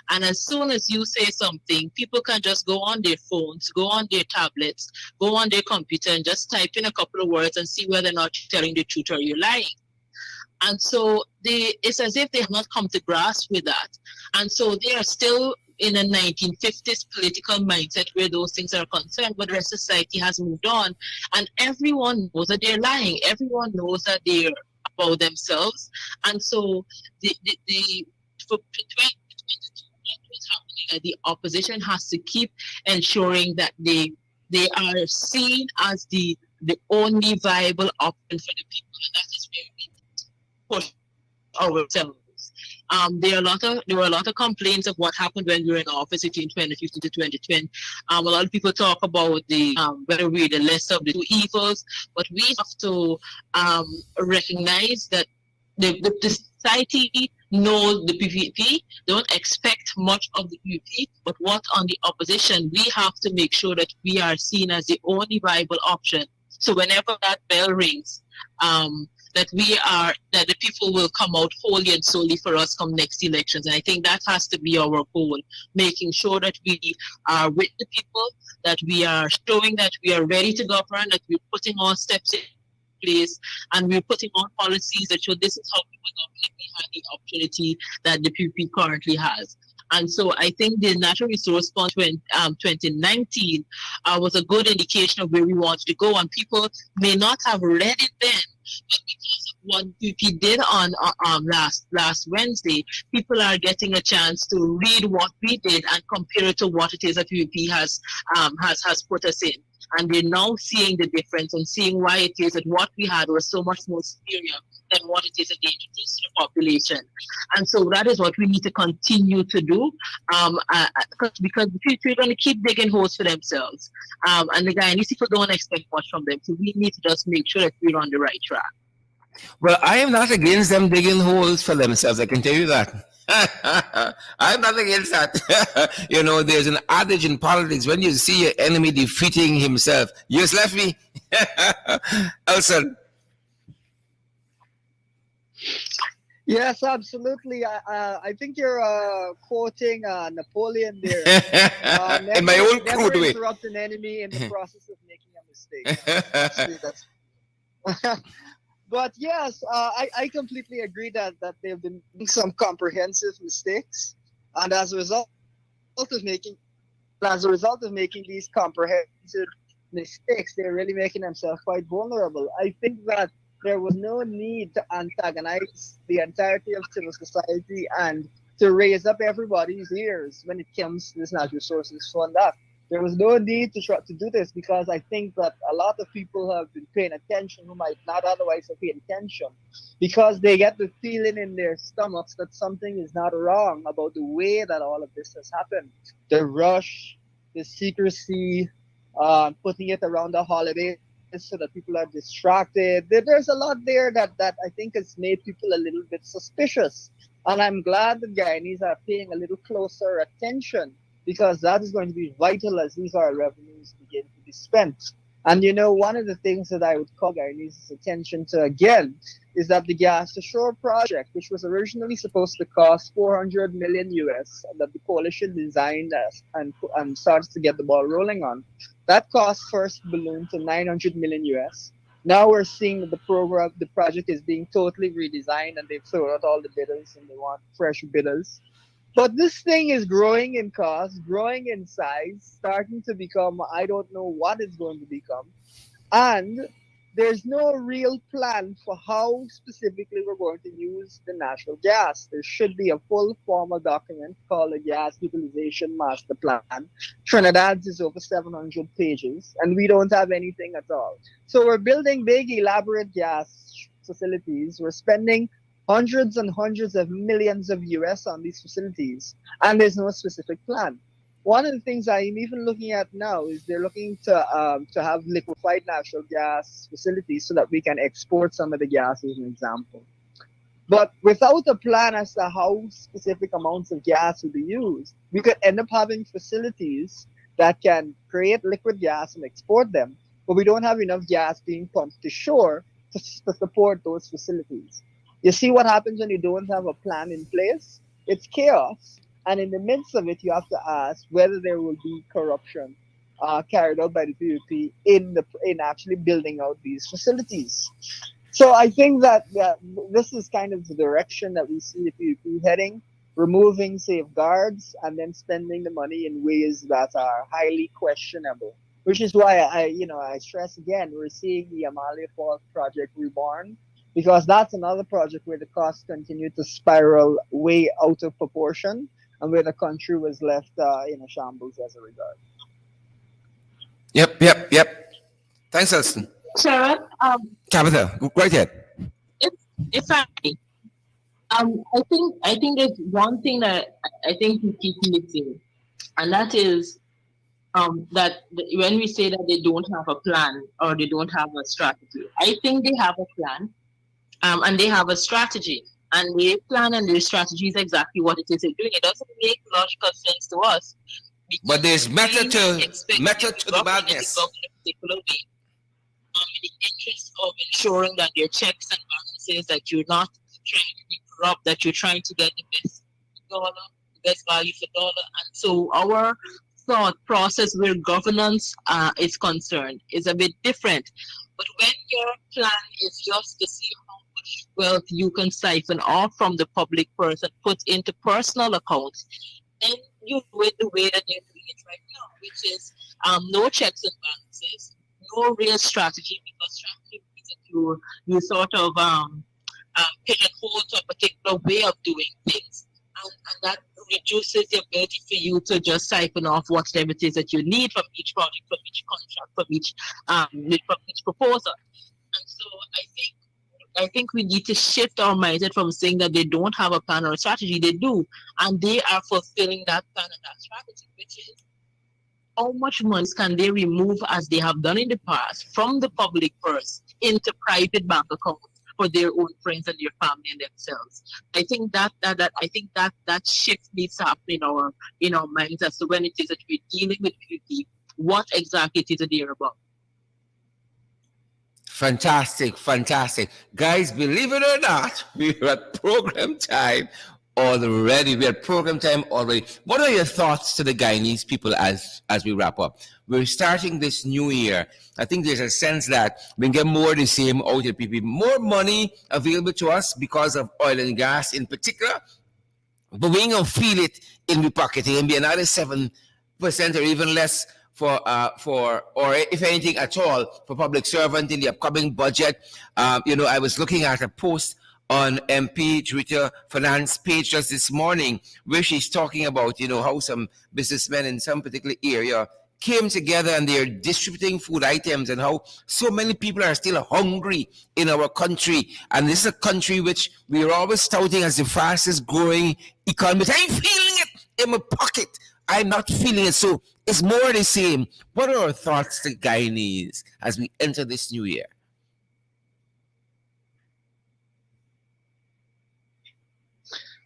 And as soon as you say something, people can just go on their phones, go on their tablets, go on their computer and just type in a couple of words and see whether or not you're telling the truth or you're lying. And so it's as if they have not come to grasp with that. And so they are still in a 1950s political mindset where those things are concerned, but the rest of society has moved on. And everyone knows that they're lying. Everyone knows that they're about themselves. And so for 2022, what's happening, that the opposition has to keep ensuring that they are seen as the only viable option for the people, and that is where we push ourselves. There were a lot of complaints of what happened when we were in office between 2015 to 2020. A lot of people talk about the whether we're the less of the two evils, but we have to recognize that the society knows the PVP, don't expect much of the PVP, but what on the opposition, we have to make sure that we are seen as the only viable option. So whenever that bell rings, that the people will come out wholly and solely for us come next elections. And I think that has to be our goal, making sure that we are with the people, that we are showing that we are ready to govern, that we're putting all steps in place, and we're putting on policies that show this is how we will govern if we had the opportunity that the PP currently has. And so I think the Natural Resource Fund 2019 was a good indication of where we wanted to go. And people may not have read it then, but because of what PP did on last Wednesday, people are getting a chance to read what we did and compare it to what it is that PP has put us in. And they're now seeing the difference and seeing why it is that what we had was so much more superior than what it is that they introduced to the population. And so that is what we need to continue to do, because the future are going to keep digging holes for themselves. And the Guyanese people don't expect much from them. So we need to just make sure that we're on the right track. Well, I am not against them digging holes for themselves. I can tell you that. I'm not against that. There's an adage in politics: when you see your enemy defeating himself, you just left me. Elson. Yes, absolutely. I think you're quoting Napoleon there. In my own Never crude way. interrupt an enemy in the process of making a mistake. Honestly, that's. But yes, I completely agree that they've been making some comprehensive mistakes, and as a result of making these comprehensive mistakes, they're really making themselves quite vulnerable. I think that there was no need to antagonize the entirety of civil society and to raise up everybody's ears when it comes to this natural resources fund act. There was no need to try to do this because I think that a lot of people have been paying attention who might not otherwise have paid attention because they get the feeling in their stomachs that something is not wrong about the way that all of this has happened. The rush, the secrecy, putting it around the holidays so that people are distracted. There's a lot there that I think has made people a little bit suspicious. And I'm glad the Guyanese are paying a little closer attention because that is going to be vital as these oil revenues begin to be spent. And one of the things that I would call Guyanese's attention to again is that the gas to shore project, which was originally supposed to cost 400 million US, and that the coalition designed and started to get the ball rolling on, that cost first ballooned to 900 million US. Now we're seeing that the project is being totally redesigned, and they've thrown out all the bidders and they want fresh bidders. But this thing is growing in cost, growing in size, starting to become, I don't know what it's going to become. And there's no real plan for how specifically we're going to use the natural gas. There should be a full formal document called a Gas Utilization Master Plan. Trinidad's is over 700 pages, and we don't have anything at all. So we're building big, elaborate gas facilities. We're spending hundreds and hundreds of millions of US on these facilities, and there's no specific plan. One of the things I'm even looking at now is they're looking to have liquefied natural gas facilities so that we can export some of the gas, as an example. But without a plan as to how specific amounts of gas will be used, we could end up having facilities that can create liquid gas and export them, but we don't have enough gas being pumped to shore to support those facilities. You see what happens when you don't have a plan in place? It's chaos. And in the midst of it, you have to ask whether there will be corruption carried out by the PUP in actually building out these facilities. So I think that this is kind of the direction that we see the PUP heading, removing safeguards and then spending the money in ways that are highly questionable. Which is why I stress again, we're seeing the Amalia Falls project reborn because that's another project where the costs continue to spiral way out of proportion. and where the country was left in a shambles as a result. Yep, yep, yep. Thanks, Elston. Sharon, Tabitha, right ahead. if if I may, I think there's one thing that I think we keep missing, and that is when we say that they don't have a plan or they don't have a strategy. I think they have a plan, and they have a strategy, and their plan and their strategy is exactly what it is they're doing. It doesn't make logical sense to us But because there's we might expect method every to the government to madness. govern a particular way, in the interest of ensuring that your checks and balances, that you're not trying to be corrupt, that you're trying to get the best dollar, the best value for dollar. And so our thought process where governance is concerned is a bit different. But when your plan is just to see how much wealth you can siphon off from the public purse and put into personal accounts, then you do it the way that they're doing it right now, which is no checks and balances, no real strategy, because strategy means that you sort of pigeonhole to a particular way of doing things, and that reduces the ability for you to just siphon off whatever it is that you need from each project, from each contract, from each proposal. And so I think we need to shift our mindset from saying that they don't have a plan or a strategy. They do, and they are fulfilling that plan and that strategy, which is how much money can they remove, as they have done in the past, from the public purse into private bank accounts for their own friends and their family and themselves. I think that shift needs to happen in our minds as to when it is that we're dealing with beauty, what exactly it is that they're about. Fantastic, fantastic. Guys, believe it or not, we're at program time already. We're at program time already. What are your thoughts to the Guyanese people as we wrap up? We're starting this new year. I think there's a sense that we can get more of the same out of people. More money available to us because of oil and gas in particular, but we ain't gonna feel it in the pocket. It can be another 7% or even less for or if anything at all for public servant in the upcoming budget. I was looking at a post on MP Twitter finance page just this morning where she's talking about how some businessmen in some particular area came together and they're distributing food items and how so many people are still hungry in our country. And this is a country which we are always touting as the fastest growing economy. I'm feeling it in my pocket. I'm not feeling it. So it's more the same. What are our thoughts to Guyanese as we enter this new year?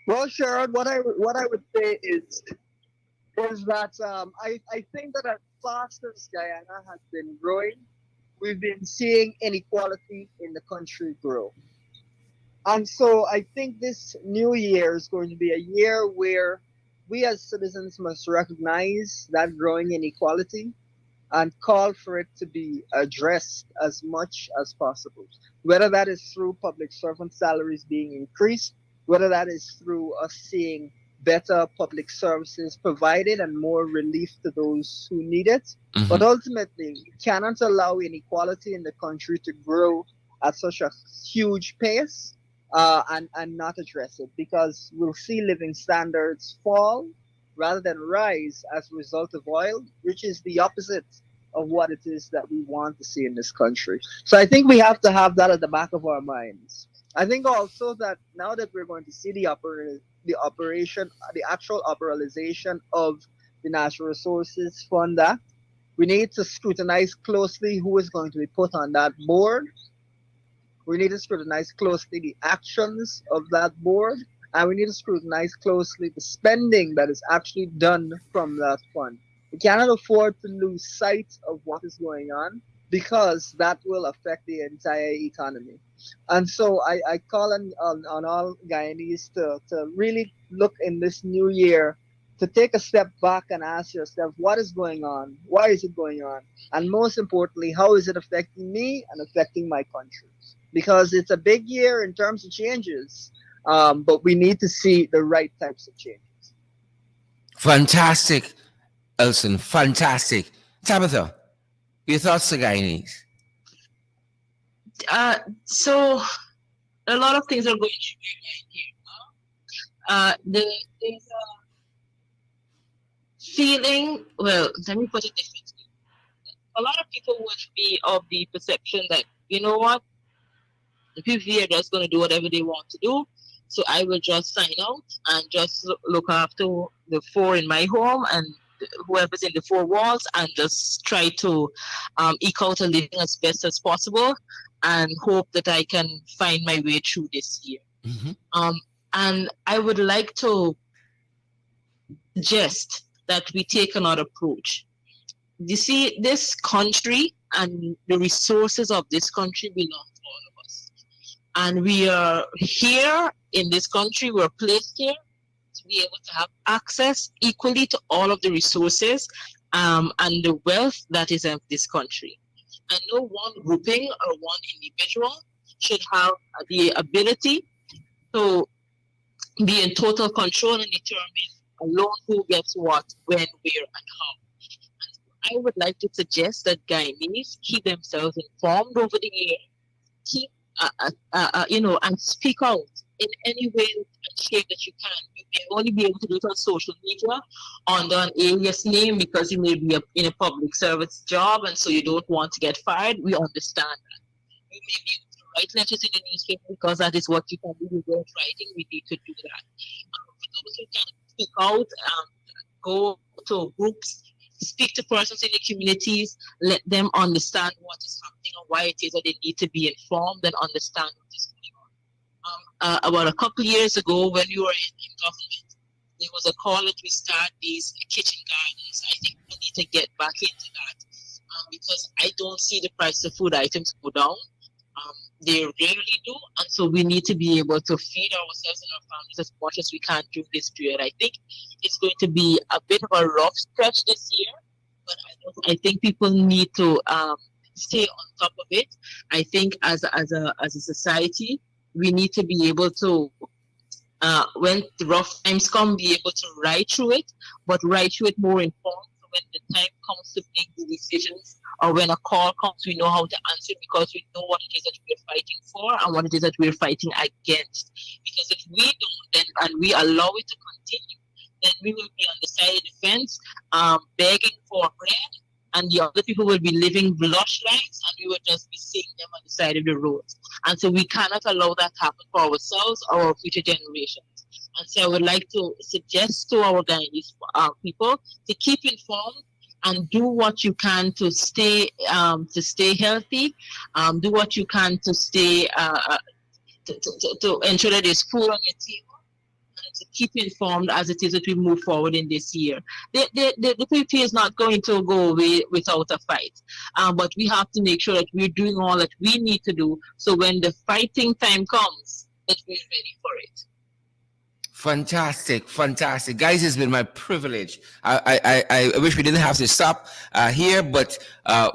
Well, Sharon, what I would say is that I think that as fast as Guyana has been growing, we've been seeing inequality in the country grow. And so I think this new year is going to be a year where we as citizens must recognize that growing inequality and call for it to be addressed as much as possible. Whether that is through public servant salaries being increased, whether that is through us seeing better public services provided and more relief to those who need it. But Mm-hmm. ultimately, we cannot allow inequality in the country to grow at such a huge pace and not address it because we'll see living standards fall rather than rise as a result of oil, which is the opposite of what it is that we want to see in this country. So I think we have to have that at the back of our minds. I think also that now that we're going to see the actual operationalization of the Natural Resources Fund Act, we need to scrutinize closely who is going to be put on that board. We need to scrutinize closely the actions of that board, and we need to scrutinize closely the spending that is actually done from that fund. We cannot afford to lose sight of what is going on because that will affect the entire economy. And so I call on all Guyanese to really look in this new year to take a step back and ask yourself what is going on, why is it going on, and most importantly, how is it affecting me and affecting my country? Because it's a big year in terms of changes, but we need to see the right types of changes. Fantastic, Elson. Fantastic. Tabitha, your thoughts to Guyanese? So a lot of things are going through my mind here. There's feeling, well, let me put it differently. A lot of people would be of the perception that, you know what, the people here are just going to do whatever they want to do. So I will just sign out and just look after the four in my home and whoever's in the four walls, and just try to eke out a living as best as possible and hope that I can find my way through this year. Mm-hmm. Um, and I would like to suggest that we take another approach. You see, this country and the resources of this country belong to all of us. And we are here in this country, we're placed here to be able to have access equally to all of the resources and the wealth that is in this country. And no one grouping or one individual should have the ability to be in total control and determine alone who gets what, when, where, and how. I would like to suggest that Guyanese keep themselves informed over the year, keep, and speak out in any way and shape that you can. You may only be able to do it on social media under an alias name because you may be in a public service job and so you don't want to get fired. We understand that. You may be able to write letters in the newspaper because that is what you can do. You wrote writing, we need to do that. For those who can speak out, go to groups, speak to persons in the communities, let them understand what is happening and why it is that they need to be informed and understand what is going on. About a couple of years ago, when we were in government, there was a call that we start these kitchen gardens. I think we need to get back into that because I don't see the price of food items go down. They rarely do, and so we need to be able to feed ourselves and our families as much as we can during this period. I think it's going to be a bit of a rough stretch this year, but I think people need to stay on top of it. I think as a society, we need to be able to when the rough times come, be able to ride through it, but ride through it more informed. So when the time comes to make the decisions, or when a call comes, we know how to answer it because we know what it is that we're fighting for and what it is that we're fighting against. Because if we don't, then and we allow it to continue, then we will be on the side of the fence, begging for bread, and the other people will be living lush lives, and we will just be seeing them on the side of the road. And so we cannot allow that to happen for ourselves or our future generations. And so I would like to suggest to our Guyanese people to keep informed and do what you can to stay healthy. Do what you can to stay to ensure that there's food on your table and to keep informed as it is that we move forward in this year. The PP is not going to go away without a fight, but we have to make sure that we're doing all that we need to do so when the fighting time comes, that we're ready for it. Fantastic, fantastic, guys! It's been my privilege. I wish we didn't have to stop here, but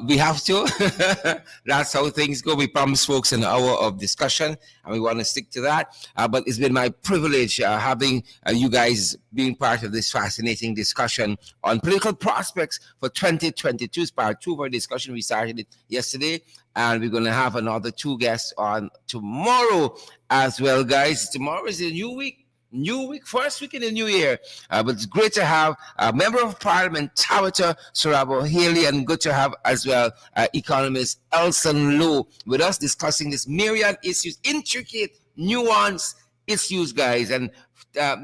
we have to. That's how things go. We promised folks an hour of discussion, and we want to stick to that. But it's been my privilege having you guys being part of this fascinating discussion on political prospects for 2022. It's part two of our discussion. We started it yesterday, and we're going to have another two guests on tomorrow as well, guys. Tomorrow is a new week. New week, first week in the new year. But it's great to have a member of parliament, Tabitha Sarabo Haley, and good to have as well economist Elson Lowe with us discussing this myriad issues, intricate, nuanced issues, guys. And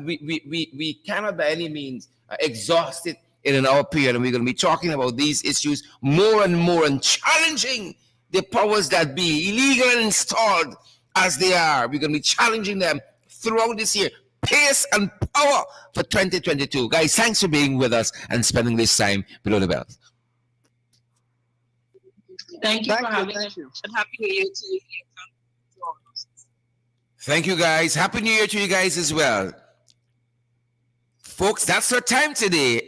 we cannot by any means exhaust it in an hour period. And we're going to be talking about these issues more and more and challenging the powers that be, illegal and installed as they are. We're going to be challenging them throughout this year. Pace and power for 2022. Guys, thanks for being with us and spending this time below the belt. Thank you for having us. And Happy New Year to you. Thank you, guys. Happy New Year to you guys as well. Folks, that's our time today.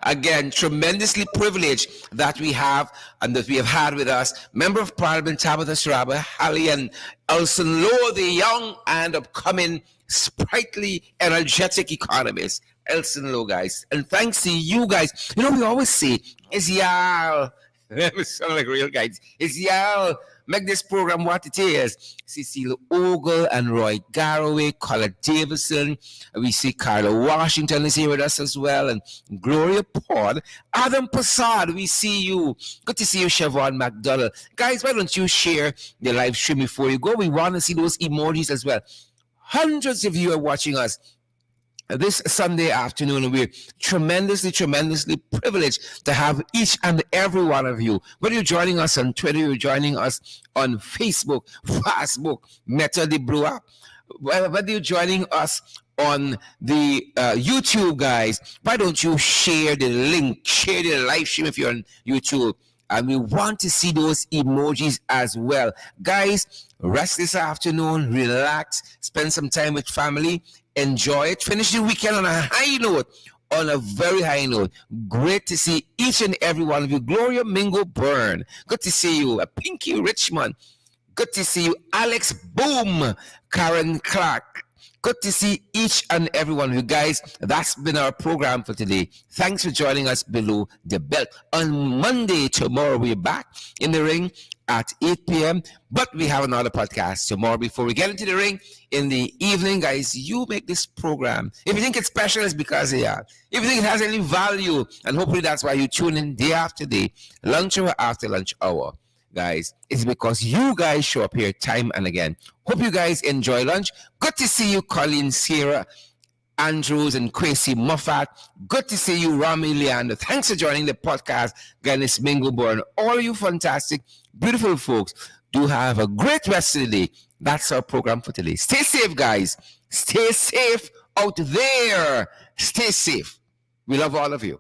Again, tremendously privileged that we have and that we have had with us Member of Parliament Tabitha Sarabo Haley and Elson Lowe, the young and upcoming, sprightly, energetic economist. Elson Lowe, guys. And thanks to you guys. You know, we always say, it's y'all. We sound like real guys. It's y'all make this program what it is. Cecile Ogle and Roy Garraway, Colin Davison. We see Carla Washington is here with us as well, and Gloria Pod. Adam Passad, we see you. Good to see you, Siobhan McDonald. Guys, why don't you share the live stream before you go? We want to see those emojis as well. Hundreds of you are watching us this Sunday afternoon, and we're tremendously privileged to have each and every one of you. Whether you're joining us on Twitter, you're joining us on Facebook, Meta the Blue app, whether you're joining us on the YouTube, guys, why don't you share the link, share the live stream if you're on YouTube? And we want to see those emojis as well. Guys, rest this afternoon, relax, spend some time with family, enjoy it, finish the weekend on a high note, on a very high note. Great to see each and every one of you. Gloria Mingo Byrne, good to see you. Pinky Richmond, good to see you. Alex Boom, Karen Clark, good to see each and every one of you guys. That's been our program for today. Thanks for joining us below the belt. On Monday, tomorrow, we're back in the ring at 8 p.m. But we have another podcast tomorrow before we get into the ring in the evening. Guys, you make this program. If you think it's special, it's because they are. If you think it has any value, and hopefully that's why you tune in day after day, lunch hour after lunch hour, guys, it's because you guys show up here time and again. Hope you guys enjoy lunch. Good to see you, Colleen Sierra Andrews and Quasi Moffat. Good to see you, Rami Leander. Thanks for joining the podcast, Glennis Mingleborn. All you fantastic, beautiful folks, do have a great rest of the day. That's our program for today. Stay safe, guys. Stay safe out there. Stay safe. We love all of you.